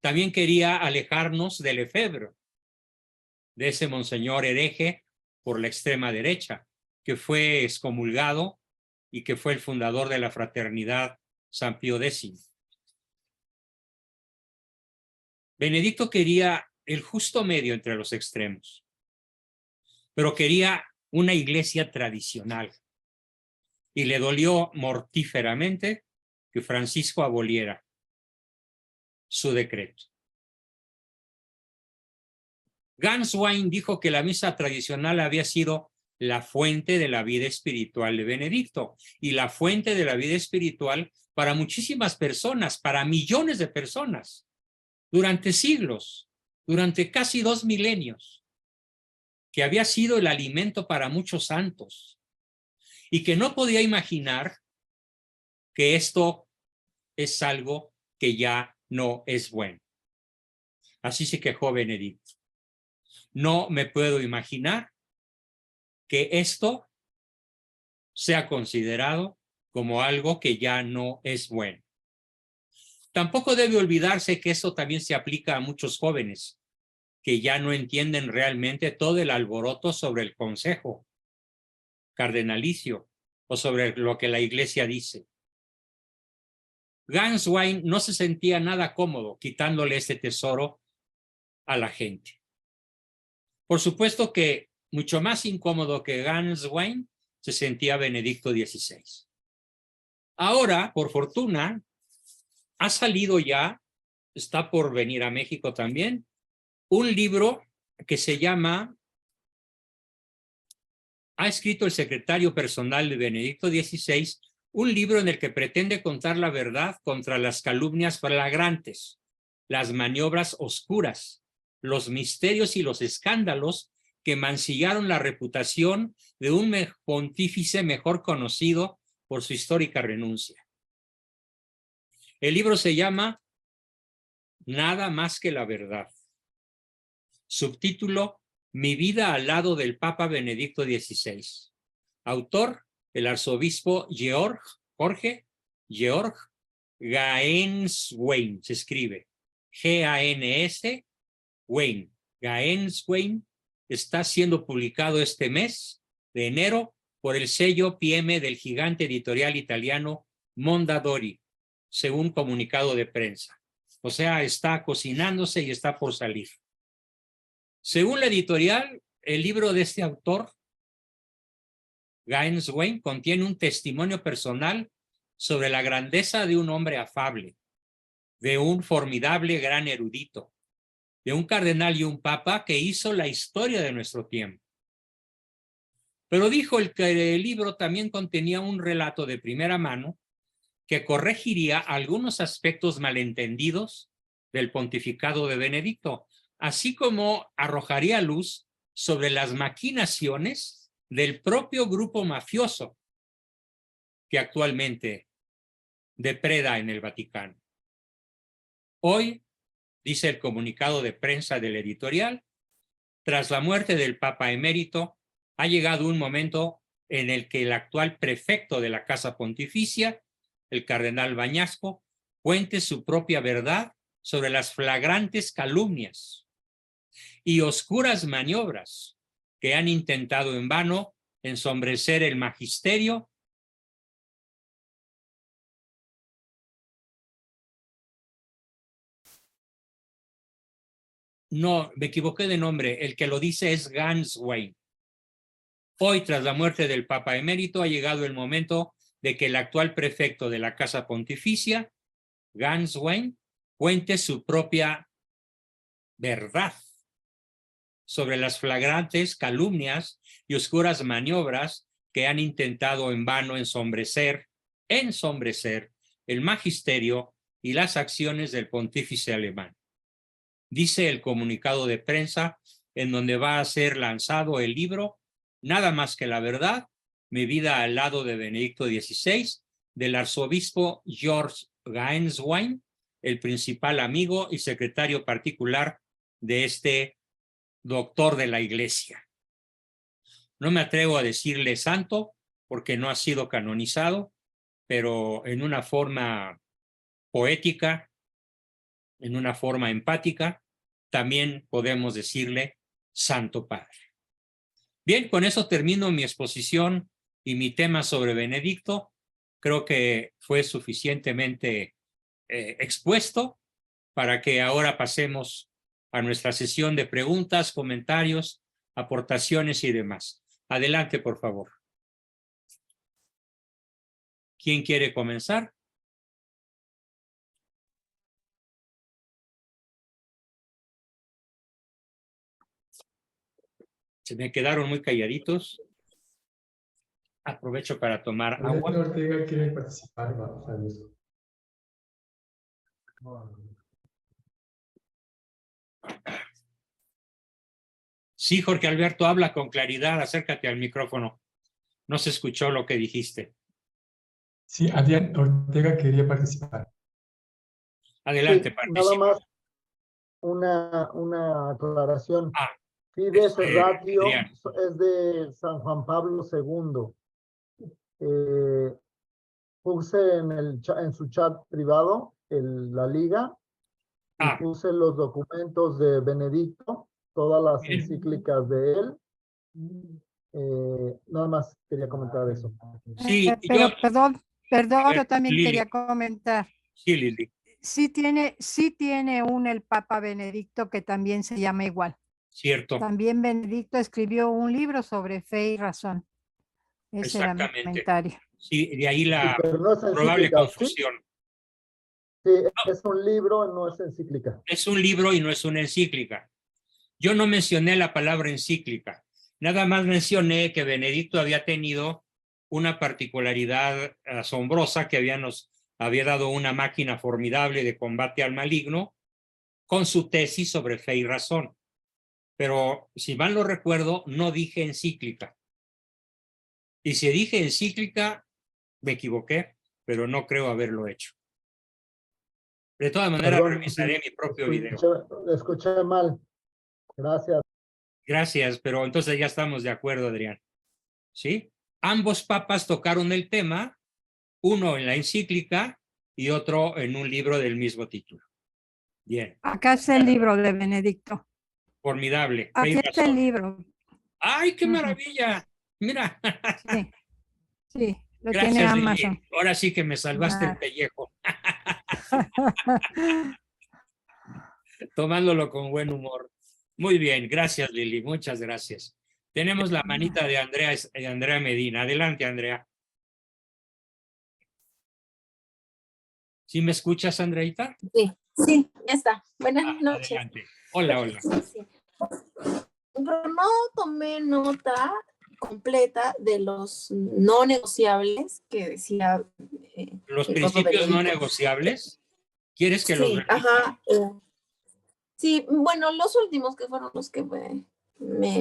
También quería alejarnos del efebro, de ese monseñor hereje por la extrema derecha, que fue excomulgado y que fue el fundador de la fraternidad San Pío X. Benedicto quería el justo medio entre los extremos, pero quería una iglesia tradicional y le dolió mortíferamente que Francisco aboliera su decreto. Ganswein dijo que la misa tradicional había sido la fuente de la vida espiritual de Benedicto y la fuente de la vida espiritual para muchísimas personas, para millones de personas, durante siglos, durante casi 2 milenios, que había sido el alimento para muchos santos y que no podía imaginar que esto es algo que ya no es bueno. Así se quejó Benedicto. No me puedo imaginar que esto sea considerado como algo que ya no es bueno. Tampoco debe olvidarse que esto también se aplica a muchos jóvenes que ya no entienden realmente todo el alboroto sobre el consejo cardenalicio o sobre lo que la iglesia dice. Ganswein no se sentía nada cómodo quitándole este tesoro a la gente. Por supuesto que mucho más incómodo que Ganswein se sentía Benedicto XVI. Ahora, por fortuna, ha salido ya, está por venir a México también, un libro que se llama, ha escrito el secretario personal de Benedicto XVI, un libro en el que pretende contar la verdad contra las calumnias flagrantes, las maniobras oscuras, los misterios y los escándalos que mancillaron la reputación de un pontífice mejor conocido por su histórica renuncia. El libro se llama Nada más que la verdad. Subtítulo: Mi vida al lado del Papa Benedicto XVI. Autor: el arzobispo Jorge Georg Gaenswein. Se escribe G-A-N-S Wein. Gaenswein. Está siendo publicado este mes de enero por el sello PM del gigante editorial italiano Mondadori, según comunicado de prensa. O sea, está cocinándose y está por salir. Según la editorial, el libro de este autor, Gaenswein, contiene un testimonio personal sobre la grandeza de un hombre afable, de un formidable gran erudito, de un cardenal y un papa que hizo la historia de nuestro tiempo. Pero dijo que el libro también contenía un relato de primera mano que corregiría algunos aspectos malentendidos del pontificado de Benedicto, así como arrojaría luz sobre las maquinaciones del propio grupo mafioso que actualmente depreda en el Vaticano. Hoy, dice el comunicado de prensa del editorial, tras la muerte del Papa emérito, ha llegado un momento en el que el actual prefecto de la Casa Pontificia, el cardenal Bañasco, cuente su propia verdad sobre las flagrantes calumnias y oscuras maniobras que han intentado en vano ensombrecer el magisterio no, me equivoqué de nombre, el que lo dice es Ganswein. Hoy, tras la muerte del Papa emérito, ha llegado el momento de que el actual prefecto de la Casa Pontificia, Ganswein, cuente su propia verdad sobre las flagrantes calumnias y oscuras maniobras que han intentado en vano ensombrecer el magisterio y las acciones del pontífice alemán. Dice el comunicado de prensa en donde va a ser lanzado el libro Nada más que la verdad, mi vida al lado de Benedicto XVI, del arzobispo George Ganswein, el principal amigo y secretario particular de este doctor de la Iglesia. No me atrevo a decirle santo porque no ha sido canonizado, pero en una forma poética, en una forma empática, también podemos decirle Santo Padre. Bien, con eso termino mi exposición y mi tema sobre Benedicto. Creo que fue suficientemente expuesto para que ahora pasemos a nuestra sesión de preguntas, comentarios, aportaciones y demás. Adelante, por favor. ¿Quién quiere comenzar? Se me quedaron muy calladitos. Aprovecho para tomar agua. Ortega quiere participar, Sí, Jorge Alberto, habla con claridad, acércate al micrófono. No se escuchó lo que dijiste. Sí, Adrián Ortega quería participar. Adelante, Sí, participa. nada más una aclaración. Ah, Fides Ratio Adrián. es de San Juan Pablo II. Puse en su chat privado la liga y puse los documentos de Benedicto, todas las encíclicas de él. Nada más quería comentar eso. Sí, pero perdón, yo también Lili. quería comentar. Sí, Lili. Sí tiene el Papa Benedicto que también se llama igual. Cierto. También Benedicto escribió un libro sobre fe y razón. Ese era mi Exactamente. comentario. Sí, de ahí la pero no es probable encíclica, confusión. Sí, es un libro, no es encíclica. Es un libro y no es una encíclica. Yo no mencioné la palabra encíclica. Nada más mencioné que Benedicto había tenido una particularidad asombrosa, que nos había dado una máquina formidable de combate al maligno con su tesis sobre fe y razón. Pero si mal lo recuerdo, no dije encíclica. Y si dije encíclica, me equivoqué, pero no creo haberlo hecho. De todas maneras, revisaré mi propio video. Escuché mal. Gracias. Gracias, pero entonces ya estamos de acuerdo, Adrián. ¿Sí? Ambos papas tocaron el tema, uno en la encíclica y otro en un libro del mismo título. Bien. Acá está el libro de Benedicto. Formidable. Aquí está el libro. ¡Ay, qué maravilla! Mira. Sí, lo Gracias, tiene Lili. Amazon. Ahora sí que me salvaste el pellejo. Tomándolo con buen humor. Muy bien, gracias, Lili. Muchas gracias. Tenemos la manita de Andrea Medina. Adelante, Andrea. ¿Sí me escuchas, Andreita? Sí, ya está. Buenas noches. Adelante. Hola. Sí. Pero no tomé nota completa de los no negociables que decía. ¿Los principios no negociables? ¿Quieres que los repita? Ajá. Sí, bueno, los últimos que fueron los que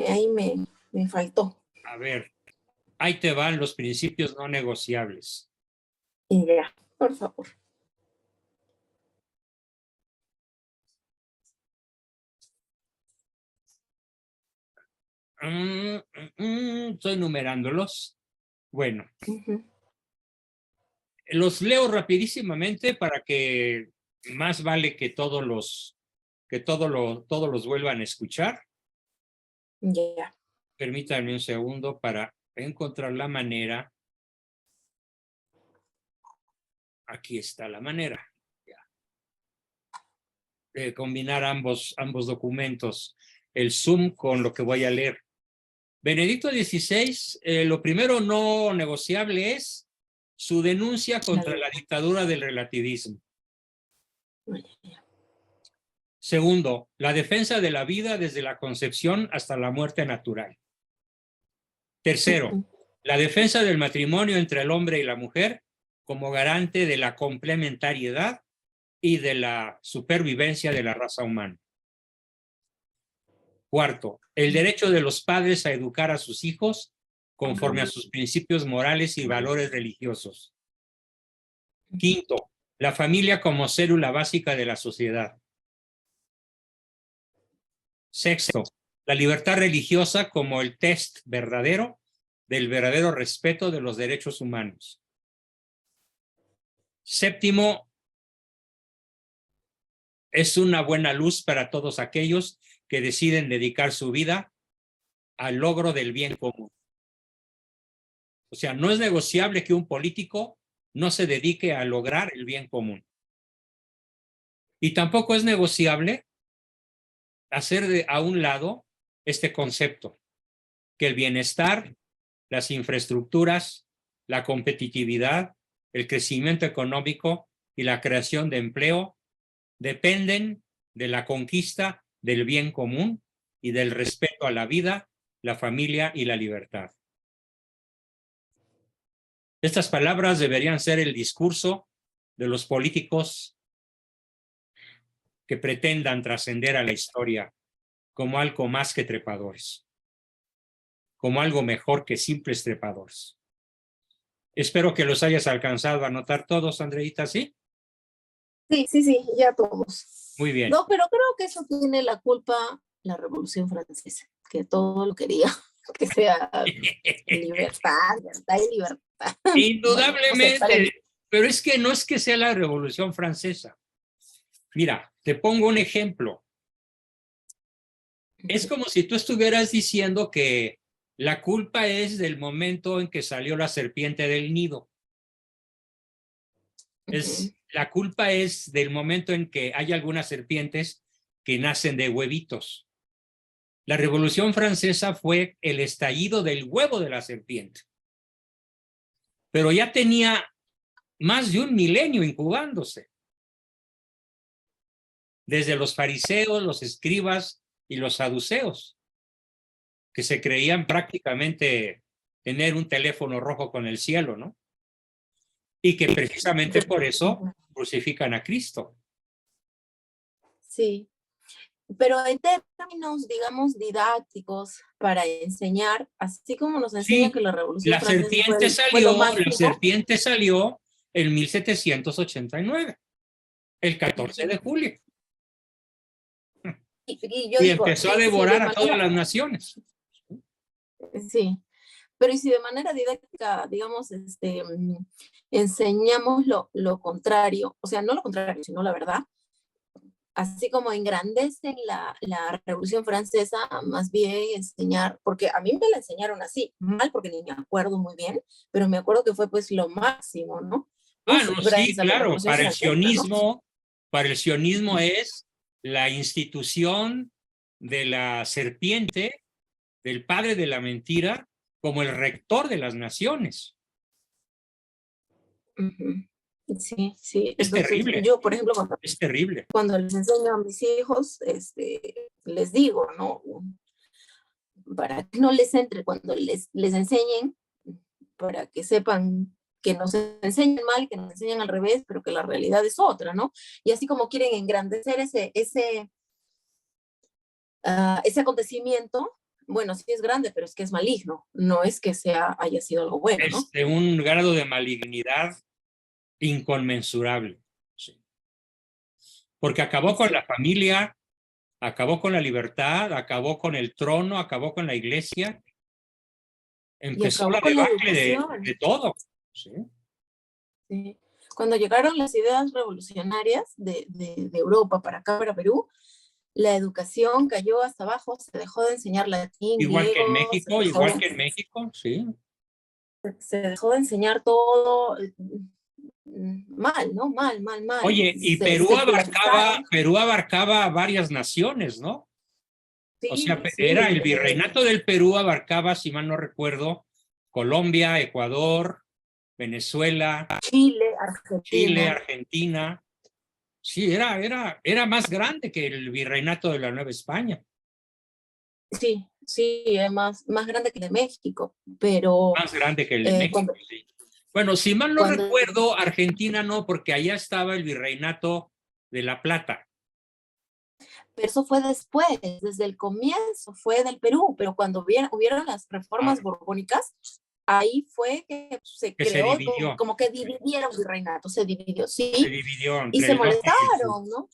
ahí me faltó. A ver, ahí te van los principios no negociables. Y ya, por favor. Estoy numerándolos. Bueno. Los leo rapidísimamente para que más vale que todos los vuelvan a escuchar. Ya. Permítanme un segundo para encontrar la manera. Aquí está la manera. Ya. combinar ambos documentos, el Zoom con lo que voy a leer. Benedicto XVI, lo primero no negociable es su denuncia contra la dictadura del relativismo. Segundo, la defensa de la vida desde la concepción hasta la muerte natural. Tercero, la defensa del matrimonio entre el hombre y la mujer como garante de la complementariedad y de la supervivencia de la raza humana. Cuarto, el derecho de los padres a educar a sus hijos conforme a sus principios morales y valores religiosos. Quinto, la familia como célula básica de la sociedad. Sexto, la libertad religiosa como el test verdadero del verdadero respeto de los derechos humanos. Séptimo, es una buena luz para todos aquellos que deciden dedicar su vida al logro del bien común. O sea, no es negociable que un político no se dedique a lograr el bien común. Y tampoco es negociable hacer a un lado este concepto, que el bienestar, las infraestructuras, la competitividad, el crecimiento económico y la creación de empleo dependen de la conquista del bien común y del respeto a la vida, la familia y la libertad. Estas palabras deberían ser el discurso de los políticos que pretendan trascender a la historia como algo más que trepadores, como algo mejor que simples trepadores. Espero que los hayas alcanzado a notar todos, Andreita, ¿sí? Sí, ya todos. Muy bien. No, pero creo que eso tiene la culpa la Revolución Francesa, que todo lo quería que sea libertad y libertad. Indudablemente, Bueno, no sé, pero es que no es que sea la Revolución Francesa. Mira, te pongo un ejemplo. Es como si tú estuvieras diciendo que la culpa es del momento en que salió la serpiente del nido. La culpa es del momento en que hay algunas serpientes que nacen de huevitos. La Revolución Francesa fue el estallido del huevo de la serpiente. Pero ya tenía más de un milenio incubándose. Desde los fariseos, los escribas y los saduceos, que se creían prácticamente tener un teléfono rojo con el cielo, ¿no? Y que precisamente por eso crucifican a Cristo. Sí, pero en términos, digamos, didácticos para enseñar, así como nos enseñan que la Revolución Francesa fue lo máximo. La serpiente salió en 1789, el 14 de julio. Y empezó a devorar a todas las naciones. Sí, pero y si de manera didáctica, digamos, enseñamos lo contrario, o sea, no lo contrario, sino la verdad, así como engrandecen la Revolución Francesa, más bien enseñar, porque a mí me la enseñaron así, mal porque ni me acuerdo muy bien, pero me acuerdo que fue pues lo máximo, ¿no? No, sí, claro, para el sionismo es la institución de la serpiente, del padre de la mentira, como el rector de las naciones. Sí. Es Entonces, terrible. yo, por ejemplo, es terrible. Cuando les enseño a mis hijos, les digo, ¿no? Para que no les entre cuando les enseñen, para que sepan que nos enseñan mal, que nos enseñan al revés, pero que la realidad es otra, ¿no? Y así como quieren engrandecer ese acontecimiento, bueno, sí es grande, pero es que es maligno, no es que haya sido algo bueno, ¿no? Es de un grado de malignidad inconmensurable. Sí. Porque acabó con la familia, acabó con la libertad, acabó con el trono, acabó con la iglesia. Empezó la debacle de todo. ¿Sí? Sí. Cuando llegaron las ideas revolucionarias de Europa para acá, para Perú, la educación cayó hasta abajo, se dejó de enseñar latín, igual griego, que en México, sí. Se dejó de enseñar todo, mal, ¿no? Mal. Oye, y Se Perú secularizaron. abarcaba varias naciones, ¿no? O sea, Sí, era el sí, virreinato del Perú abarcaba, si mal no recuerdo, Colombia, Ecuador, Venezuela, Chile, Chile, Argentina. Argentina. Sí, era más grande que el virreinato de la Nueva España. Sí, es más grande que el de México, pero Más grande que el de México, cuando, sí. Bueno, si mal no cuando recuerdo, Argentina no, porque allá estaba el virreinato de La Plata. pero eso fue después, desde el comienzo fue del Perú, pero cuando hubieron las reformas Ah, borbónicas, ahí fue que se que se creó, dividió, como que dividieron el reinato, se dividió, se sí, dividió y entre se el norte y el sur. molestaron, ¿no?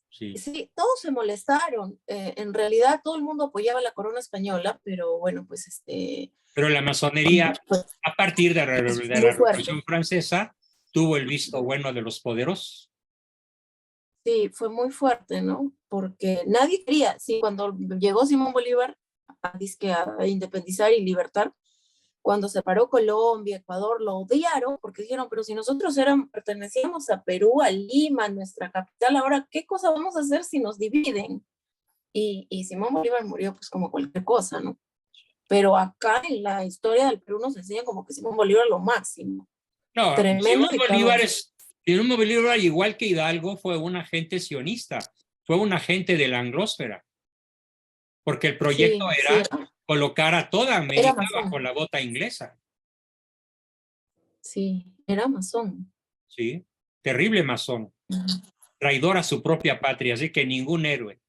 Sí. Sí, todos se molestaron. En realidad todo el mundo apoyaba la corona española, pero bueno, pues Pero la masonería, pues, a partir de es de muy la fuerte. Revolución Francesa, tuvo el visto bueno de los poderosos. Sí, fue muy fuerte, ¿no? Porque nadie quería, sí, cuando llegó Simón Bolívar dizque a independizar y libertar, cuando separó Colombia, Ecuador, lo odiaron porque dijeron, pero si nosotros pertenecíamos a Perú, a Lima, nuestra capital, ahora, ¿qué cosa vamos a hacer si nos dividen? Y Simón Bolívar murió pues como cualquier cosa, ¿no? Pero acá en la historia del Perú nos enseña como que Simón Bolívar lo máximo, No, tremendo dictador. Simón Bolívar, igual que Hidalgo, fue un agente sionista, fue un agente de la anglósfera, porque el proyecto Sí, era colocar a toda era América bajo masón, la bota inglesa. sí, era masón. ¿Sí? Terrible masón, traidor a su propia patria, así que ningún héroe.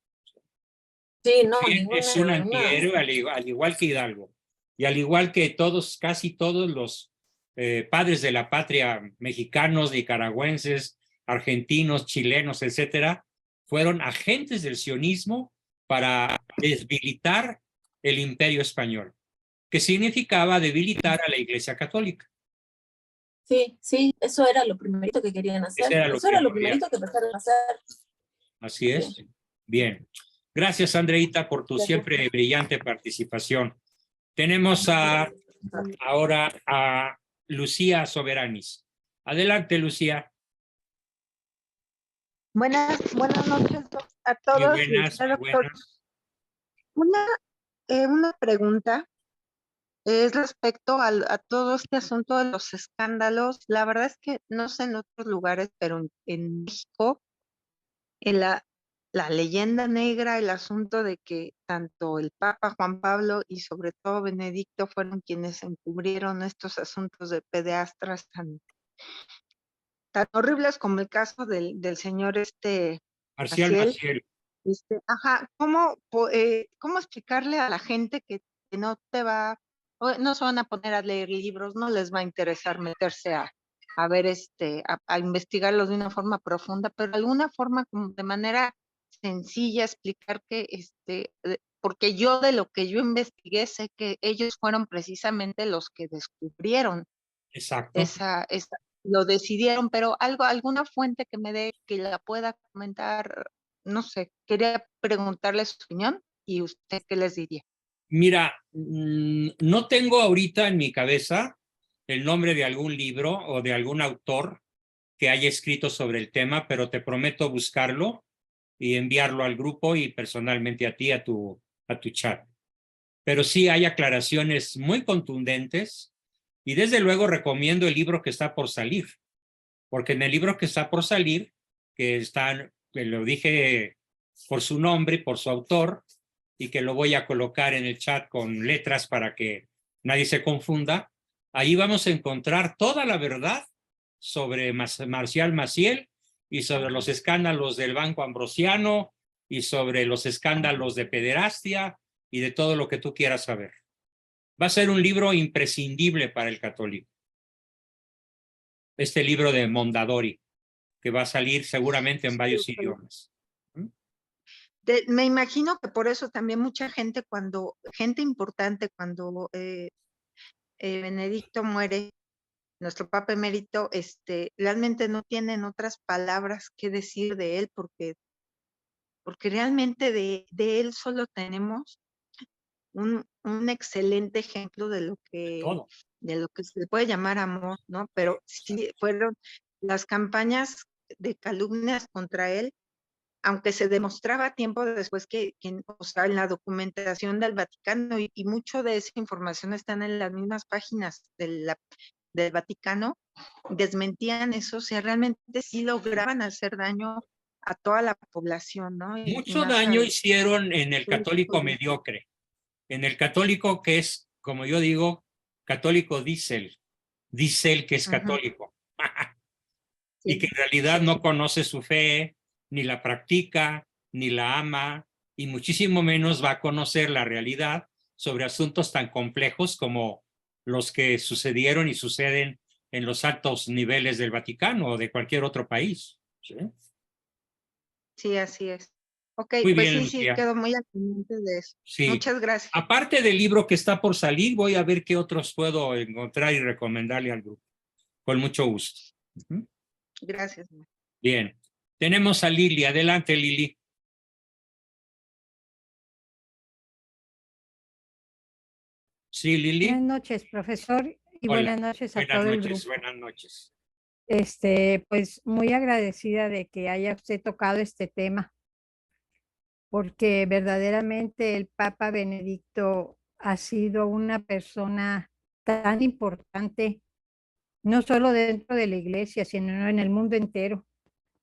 Sí, no, Bien, ningún es un héroe, una, antihéroe al igual que Hidalgo. Y al igual que todos, casi todos los padres de la patria, mexicanos, nicaragüenses, argentinos, chilenos, etcétera, fueron agentes del sionismo para debilitar el imperio español, que significaba debilitar a la Iglesia Católica. sí, eso era lo primerito que querían Ese hacer, era lo eso era lo primordial. primerito que empezaron a hacer. Así Sí, es. Bien. Gracias, Andreita, por tu gracias. siempre brillante participación. Tenemos ahora a Lucía Soberanis. Adelante, Lucía. Buenas noches a Muy todos y a buenas, usted, muy doctor. buenas. Una, una pregunta es respecto a todo este asunto de los escándalos. La verdad es que no sé en otros lugares, pero en México, en la leyenda negra, el asunto de que tanto el Papa Juan Pablo y sobre todo Benedicto fueron quienes encubrieron estos asuntos de pederastas tan horribles como el caso del señor Marcial Maciel. Maciel. ¿Cómo explicarle a la gente que no te va, no se van a poner a leer libros, no les va a interesar meterse a ver, a investigarlos de una forma profunda, pero de alguna forma, como de manera sencilla, explicar que, porque yo de lo que yo investigué sé que ellos fueron precisamente los que descubrieron Exacto. lo decidieron, pero alguna fuente que me dé, que la pueda comentar, no sé, quería preguntarle su opinión y usted qué les diría. Mira, no tengo ahorita en mi cabeza el nombre de algún libro o de algún autor que haya escrito sobre el tema, pero te prometo buscarlo y enviarlo al grupo y personalmente a ti, a tu chat. Pero sí hay aclaraciones muy contundentes y desde luego recomiendo el libro que está por salir, porque en el libro que está por salir, que lo dije por su nombre y por su autor, y que lo voy a colocar en el chat con letras para que nadie se confunda, ahí vamos a encontrar toda la verdad sobre Marcial Maciel y sobre los escándalos del Banco Ambrosiano y sobre los escándalos de pederastia y de todo lo que tú quieras saber. Va a ser un libro imprescindible para el católico. Este libro de Mondadori, que va a salir seguramente en varios idiomas. Me imagino que por eso también mucha gente, gente importante, cuando Benedicto muere, nuestro Papa emérito, realmente no tienen otras palabras que decir de él, porque realmente de él solo tenemos un excelente ejemplo de lo que Todo. se puede llamar amor, ¿no? Pero sí fueron las campañas de calumnias contra él, aunque se demostraba tiempo después o sea, en la documentación del Vaticano, y mucho de esa información están en las mismas páginas del Vaticano, desmentían eso, o sea, realmente sí lograban hacer daño a toda la población, ¿no? Y Mucho más daño hicieron en el católico sí. mediocre, en el católico que es, como yo digo, católico dice él que es católico, y Sí. que en realidad no conoce su fe, ni la practica, ni la ama, y muchísimo menos va a conocer la realidad sobre asuntos tan complejos como los que sucedieron y suceden en los altos niveles del Vaticano o de cualquier otro país. ¿Sí? Sí, así es. Ok, Muy pues bien, sí, Lucía. quedo muy al pendiente de eso. Sí. Muchas gracias. Aparte del libro que está por salir, voy a ver qué otros puedo encontrar y recomendarle al grupo. Con mucho gusto. Gracias. Bien. Tenemos a Lili. Adelante, Lili. Sí, Lili. Buenas noches, profesor, y Hola. buenas noches a Buenas todo el noches, grupo. buenas noches. Pues muy agradecida de que haya usted tocado este tema, porque verdaderamente el Papa Benedicto ha sido una persona tan importante, no solo dentro de la iglesia, sino en el mundo entero,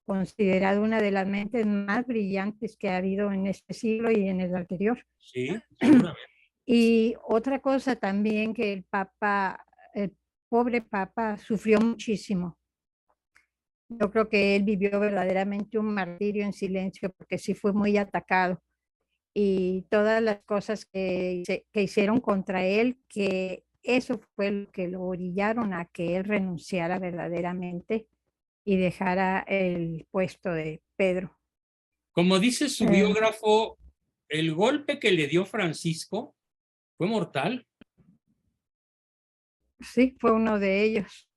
considerado una de las mentes más brillantes que ha habido en este siglo y en el anterior. Sí, seguramente. Y otra cosa también que el pobre Papa sufrió muchísimo. Yo creo que él vivió verdaderamente un martirio en silencio porque sí fue muy atacado. Y todas las cosas que hicieron contra él, que eso fue lo que lo orillaron a que él renunciara verdaderamente y dejara el puesto de Pedro. Como dice su biógrafo, el golpe que le dio Francisco fue mortal. Sí, fue uno de ellos,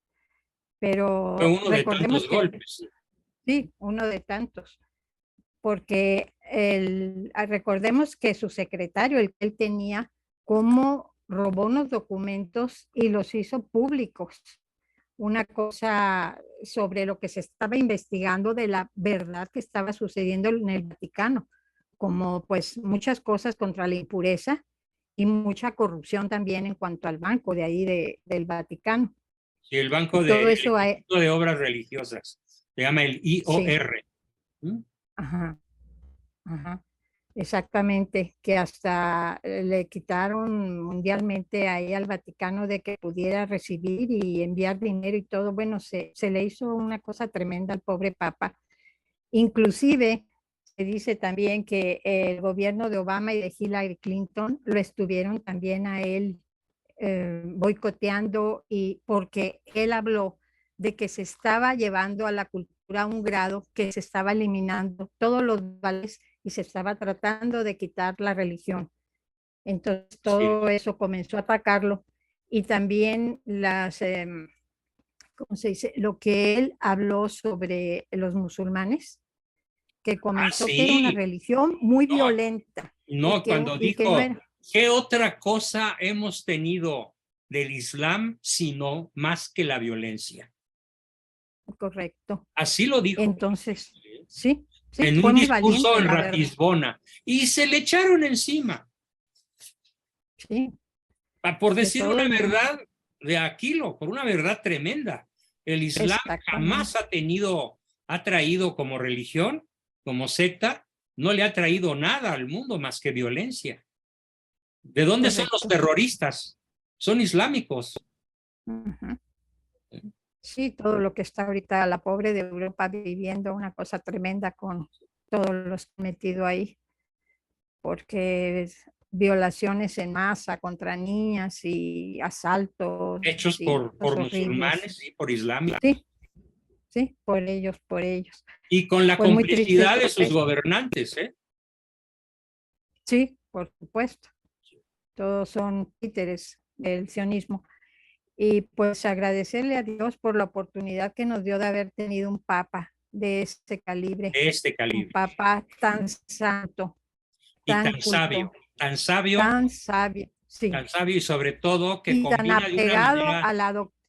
pero Fue uno de recordemos tantos que golpes. sí, uno de tantos, porque recordemos que su secretario, el que él tenía, como robó unos documentos y los hizo públicos. Una cosa sobre lo que se estaba investigando de la verdad que estaba sucediendo en el Vaticano, como pues muchas cosas contra la impureza y mucha corrupción también en cuanto al banco de ahí del Vaticano. Sí, el Banco Y todo el eso Instituto de Obras Religiosas. Se llama el sí, IOR. ajá, ajá, exactamente, que hasta le quitaron mundialmente ahí al Vaticano de que pudiera recibir y enviar dinero y todo. Bueno, se le hizo una cosa tremenda al pobre Papa. Inclusive se dice también que el gobierno de Obama y de Hillary Clinton lo estuvieron también a él boicoteando, y porque él habló de que se estaba llevando a la cultura a un grado que se estaba eliminando todos los valores y se estaba tratando de quitar la religión. Entonces todo eso comenzó a atacarlo, y también ¿cómo se dice? Lo que él habló sobre los musulmanes, que comentó que era una religión muy violenta No, cuando y que no dijo, era ¿qué otra cosa hemos tenido del Islam sino más que la violencia? correcto. Así lo dijo. Entonces, sí, En fue un muy discurso valiente, en la verdad. Ratisbona. Y se le echaron encima. Sí, Por de decir todo una el mundo. verdad de Aquilo, por una verdad tremenda. El Islam jamás ha traído como religión, como secta, no le ha traído nada al mundo más que violencia. ¿De dónde son los Correcto. terroristas? Son islámicos. Ujú. Sí, todo lo que está ahorita la pobre de Europa viviendo, una cosa tremenda con todos los metidos ahí, porque violaciones en masa contra niñas y asaltos Hechos y por cosas horribles. musulmanes y por islámicos. Sí, sí, por ellos. Y con la Pues muy triste complicidad de todo sus esto. gobernantes, ¿eh? Sí, por supuesto. Todos son títeres del sionismo. Y pues agradecerle a Dios por la oportunidad que nos dio de haber tenido un papa de este calibre. De este Un calibre. papa tan santo, Y tan tan sabio, culto, tan sabio, tan sabio, sí. tan sabio y sobre todo que Y tan combina de una apegado manera a la doctrina.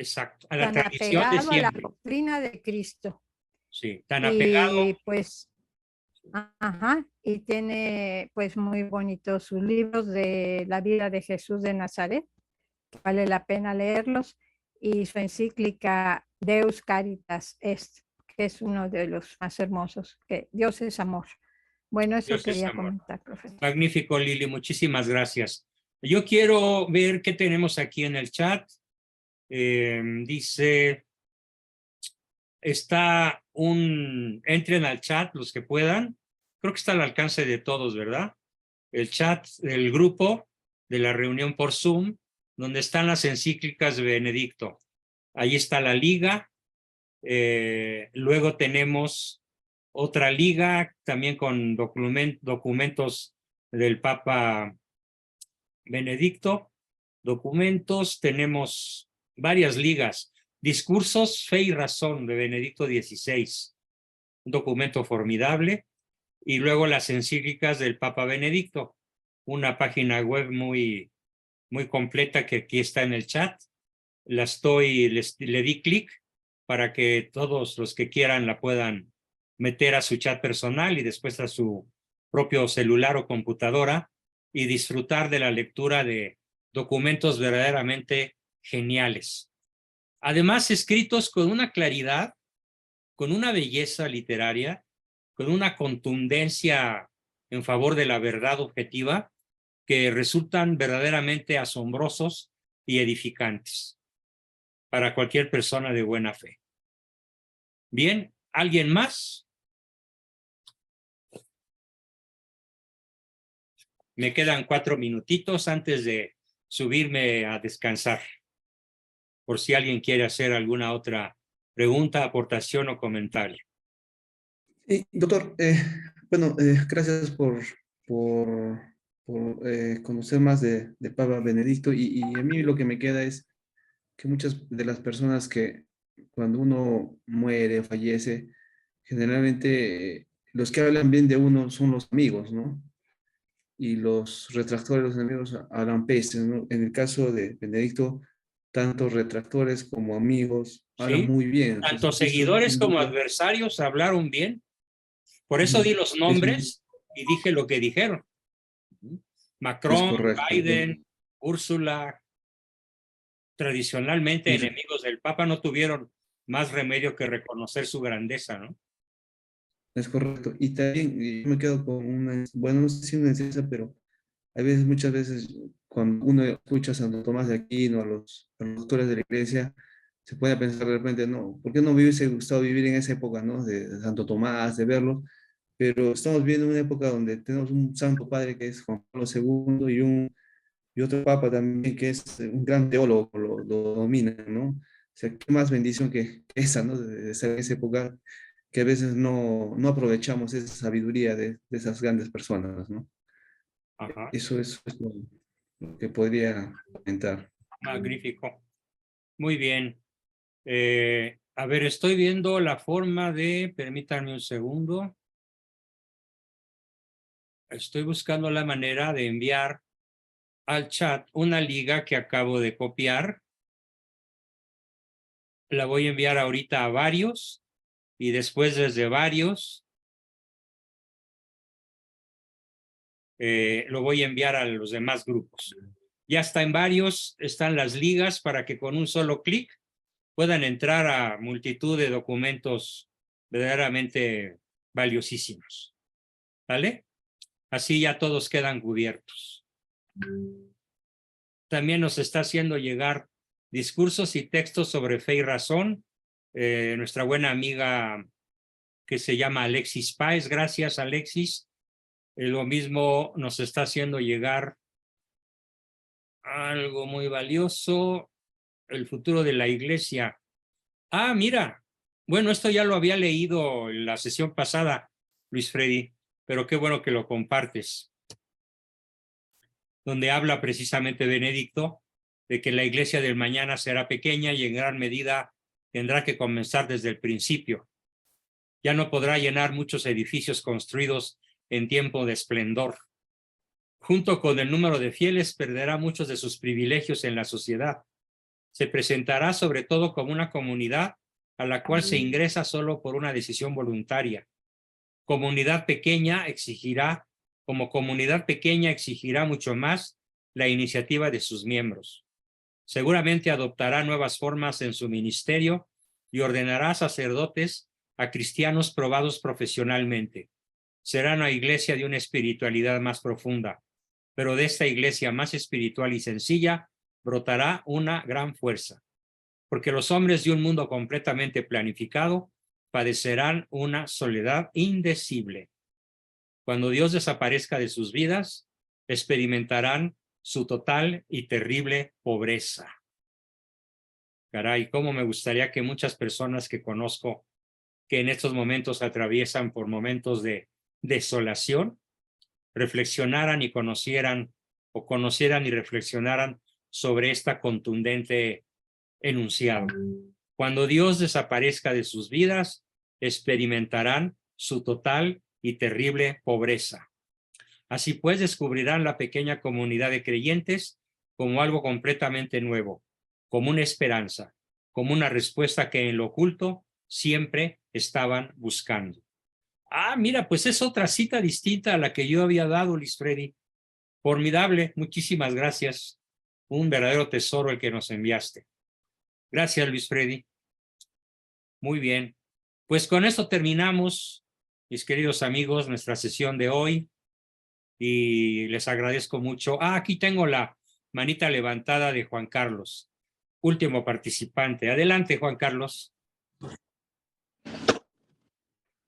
Exacto, a la tan tradición de apegado a la siempre. doctrina de Cristo. Sí, tan apegado. Y pues, ajá, y tiene pues muy bonitos sus libros de la vida de Jesús de Nazaret, vale la pena leerlos, y su encíclica Deus Caritas Est, que es uno de los más hermosos, que Dios es amor. Bueno, eso Dios es quería amor. comentar, profesor. Magnífico, Lili, muchísimas gracias. Yo quiero ver qué tenemos aquí en el chat. Dice, entren al chat los que puedan. Creo que está al alcance de todos, ¿verdad? El chat del grupo de la reunión por Zoom, donde están las encíclicas de Benedicto. Ahí está la liga. Luego tenemos otra liga también con documentos del Papa Benedicto. Documentos, tenemos varias ligas. Discursos, Fe y Razón de Benedicto XVI, un documento formidable. Y luego las encíclicas del Papa Benedicto, una página web muy completa que aquí está en el chat. Le di clic para que todos los que quieran la puedan meter a su chat personal y después a su propio celular o computadora y disfrutar de la lectura de documentos verdaderamente geniales. Además, escritos con una claridad, con una belleza literaria, con una contundencia en favor de la verdad objetiva, que resultan verdaderamente asombrosos y edificantes para cualquier persona de buena fe. Bien, ¿alguien más? Me quedan 4 minutitos antes de subirme a descansar, por si alguien quiere hacer alguna otra pregunta, aportación o comentario. Doctor, bueno, gracias por conocer más de Papa Benedicto y a mí lo que me queda es que muchas de las personas que cuando uno muere o fallece, generalmente los que hablan bien de uno son los amigos, ¿no? Y los retractores, los enemigos hablan pestes, ¿no? En el caso de Benedicto, tanto retractores como amigos hablan ¿Sí? muy bien. Tanto Entonces, eso seguidores sin como duda, adversarios hablaron bien. Por eso di los es, nombres y dije lo que dijeron. es Macron, correcto. Biden, Úrsula, tradicionalmente Y enemigos del Papa, no tuvieron más remedio que reconocer su grandeza, ¿no? es correcto. Y también yo me quedo con una, bueno, no sé si una enseñanza, pero hay veces, muchas veces, cuando uno escucha a Santo Tomás de Aquino, a los doctores de la iglesia, se puede pensar de repente, no, ¿por qué no me hubiese gustado vivir en esa época, ¿no? De Santo Tomás, de verlo, pero estamos viendo una época donde tenemos un Santo Padre que es Juan Pablo II y otro Papa también que es un gran teólogo, lo domina, ¿no? O sea, qué más bendición que esa, ¿no? De estar en esa época que a veces no aprovechamos esa sabiduría de esas grandes personas, ¿no? Ajá. Eso es lo que podría comentar. Magnífico. Muy bien. A ver, estoy viendo la forma de, permítanme un segundo. Estoy buscando la manera de enviar al chat una liga que acabo de copiar. La voy a enviar ahorita a varios y después desde varios lo voy a enviar a los demás grupos. Ya está en varios, están las ligas para que con un solo clic puedan entrar a multitud de documentos verdaderamente valiosísimos. ¿Vale? Así ya todos quedan cubiertos. También nos está haciendo llegar discursos y textos sobre fe y razón. Nuestra buena amiga que se llama Alexis Páez. Gracias, Alexis. Lo mismo nos está haciendo llegar algo muy valioso, el futuro de la iglesia. Ah, mira, bueno, esto ya lo había leído en la sesión pasada, Luis Freddy, pero qué bueno que lo compartes, donde habla precisamente Benedicto de que la iglesia del mañana será pequeña y en gran medida tendrá que comenzar desde el principio. Ya no podrá llenar muchos edificios construidos en tiempo de esplendor. Junto con el número de fieles, perderá muchos de sus privilegios en la sociedad. se presentará sobre todo como una comunidad a la cual se ingresa solo por una decisión voluntaria. Como comunidad pequeña exigirá mucho más la iniciativa de sus miembros. Seguramente adoptará nuevas formas en su ministerio y ordenará sacerdotes a cristianos probados profesionalmente. Será una iglesia de una espiritualidad más profunda, pero de esta iglesia más espiritual y sencilla brotará una gran fuerza, porque los hombres de un mundo completamente planificado padecerán una soledad indecible. Cuando Dios desaparezca de sus vidas, experimentarán su total y terrible pobreza. Caray, cómo me gustaría que muchas personas que conozco que en estos momentos atraviesan por momentos de desolación, reflexionaran y conocieran y reflexionaran sobre esta contundente enunciado. Cuando Dios desaparezca de sus vidas, experimentarán su total y terrible pobreza. Así pues, descubrirán la pequeña comunidad de creyentes como algo completamente nuevo, como una esperanza, como una respuesta que en lo oculto siempre estaban buscando. Ah, mira, pues es otra cita distinta a la que yo había dado, Luis Freddy. Formidable, muchísimas gracias. Un verdadero tesoro el que nos enviaste. Gracias, Luis Freddy. Muy bien. Pues con esto terminamos, mis queridos amigos, nuestra sesión de hoy. Y les agradezco mucho. Ah, aquí tengo la manita levantada de Juan Carlos, último participante. Adelante, Juan Carlos.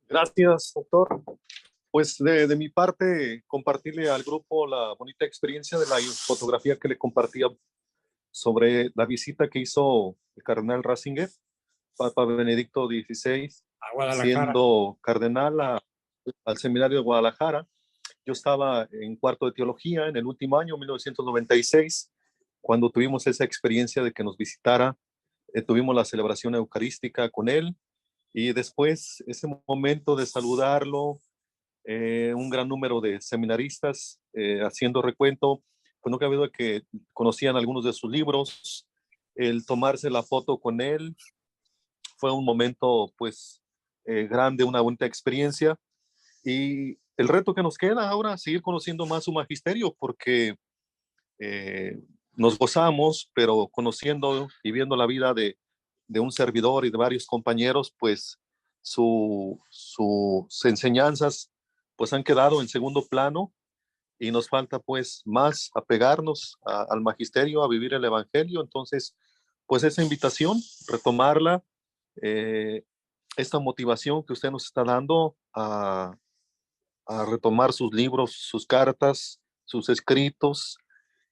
Gracias, doctor. Pues de mi parte, compartirle al grupo la bonita experiencia de la fotografía que le compartía sobre la visita que hizo el cardenal Ratzinger, Papa Benedicto XVI, siendo cardenal al seminario de Guadalajara. Yo estaba en cuarto de teología en el último año, 1996, cuando tuvimos esa experiencia de que nos visitara. Tuvimos la celebración eucarística con él y después ese momento de saludarlo, un gran número de seminaristas haciendo recuento, pues no cabe duda que conocían algunos de sus libros. El tomarse la foto con él fue un momento pues grande, una bonita experiencia. Y el reto que nos queda ahora es seguir conociendo más su magisterio, porque nos gozamos, pero conociendo y viendo la vida de un servidor y de varios compañeros, pues sus enseñanzas pues han quedado en segundo plano y nos falta pues más apegarnos al magisterio, a vivir el evangelio. Entonces, pues esa invitación, retomarla, esta motivación que usted nos está dando a retomar sus libros, sus cartas, sus escritos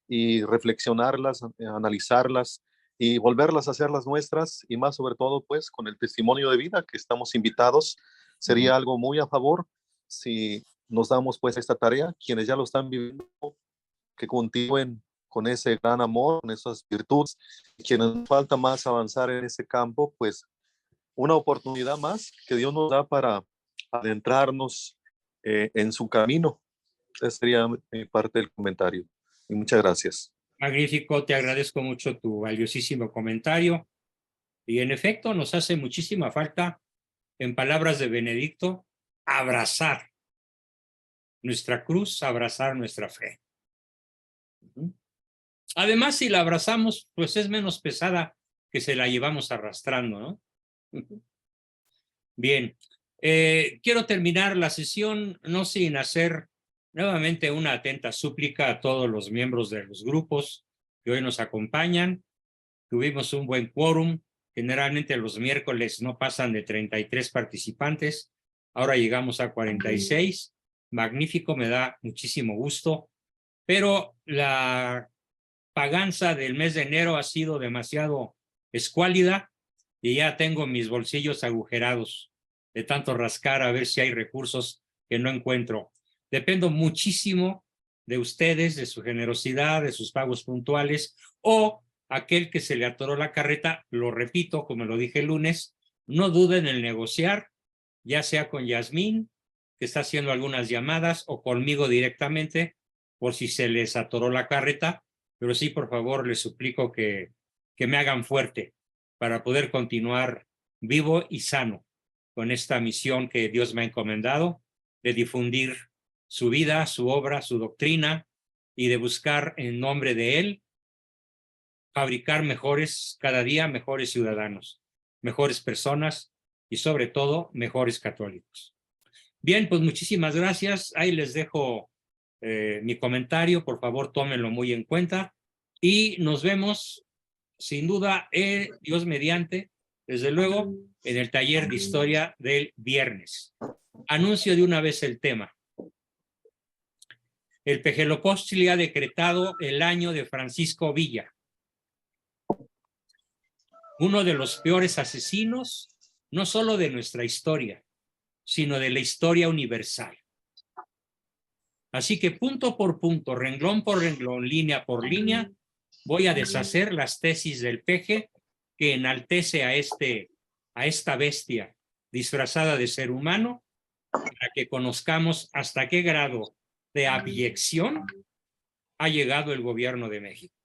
y reflexionarlas, analizarlas y volverlas a hacer las nuestras, y más sobre todo pues con el testimonio de vida que estamos invitados. Sería algo muy a favor si nos damos pues esta tarea, quienes ya lo están viviendo, que continúen con ese gran amor, con esas virtudes, y quienes nos falta más avanzar en ese campo, pues una oportunidad más que Dios nos da para adentrarnos en su camino. Esa sería mi parte del comentario. Y muchas gracias. Magnífico, te agradezco mucho tu valiosísimo comentario. Y en efecto, nos hace muchísima falta, en palabras de Benedicto, abrazar nuestra cruz, abrazar nuestra fe. Además, si la abrazamos, pues es menos pesada que si la llevamos arrastrando, ¿no? Bien, quiero terminar la sesión no sin hacer nuevamente una atenta súplica a todos los miembros de los grupos que hoy nos acompañan. Tuvimos un buen quórum. Generalmente los miércoles no pasan de 33 participantes. Ahora llegamos a 46. Magnífico, me da muchísimo gusto. Pero la paganza del mes de enero ha sido demasiado escuálida y ya tengo mis bolsillos agujerados de tanto rascar a ver si hay recursos que no encuentro. Dependo muchísimo de ustedes, de su generosidad, de sus pagos puntuales, o aquel que se le atoró la carreta, lo repito, como lo dije el lunes, no duden en negociar, ya sea con Yasmín, que está haciendo algunas llamadas, o conmigo directamente, por si se les atoró la carreta, pero sí, por favor, les suplico que que me hagan fuerte para poder continuar vivo y sano con esta misión que Dios me ha encomendado de difundir su vida, su obra, su doctrina y de buscar en nombre de Él fabricar mejores, cada día mejores ciudadanos, mejores personas y sobre todo mejores católicos. Bien, pues muchísimas gracias. Ahí les dejo mi comentario, por favor tómenlo muy en cuenta y nos vemos sin duda, Dios mediante, desde luego, en el taller de historia del viernes. Anuncio de una vez el tema. El Pejelopóstli ha decretado el año de Francisco Villa, uno de los peores asesinos, no solo de nuestra historia, sino de la historia universal. Así que punto por punto, renglón por renglón, línea por línea, voy a deshacer las tesis del peje que enaltece a esta bestia disfrazada de ser humano para que conozcamos hasta qué grado de abyección ha llegado el gobierno de México.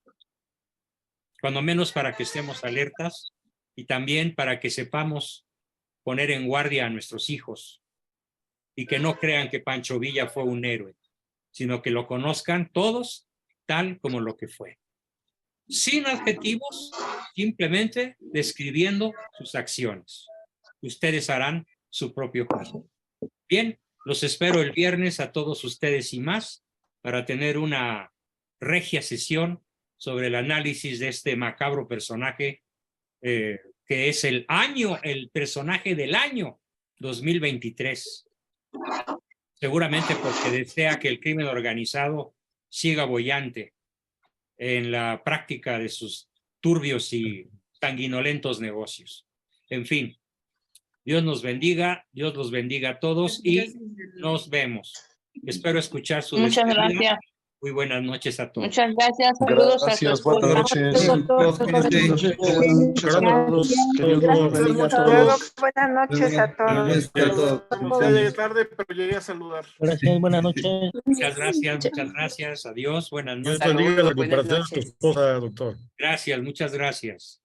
Cuando menos para que estemos alertas y también para que sepamos poner en guardia a nuestros hijos y que no crean que Pancho Villa fue un héroe, sino que lo conozcan todos tal como lo que fue. Sin adjetivos, simplemente describiendo sus acciones. Ustedes harán su propio juicio. Bien, los espero el viernes a todos ustedes y más para tener una regia sesión sobre el análisis de este macabro personaje que es el personaje del año 2023. Seguramente porque desea que el crimen organizado siga boyante en la práctica de sus turbios y sanguinolentos negocios. En fin, Dios nos bendiga, Dios los bendiga a todos y nos vemos. Espero escuchar su Muchas despedida. gracias. Muy buenas noches a todos. Muchas gracias. Saludos Gracias, a su buenas esposa. noches. Buenas noches a todos. Llegué tarde, pero llegué a saludar. Gracias, buenas noches. Muchas gracias. Adiós, buenas Dios noches. bendiga la cooperación de tu esposa, doctor. Gracias, muchas gracias.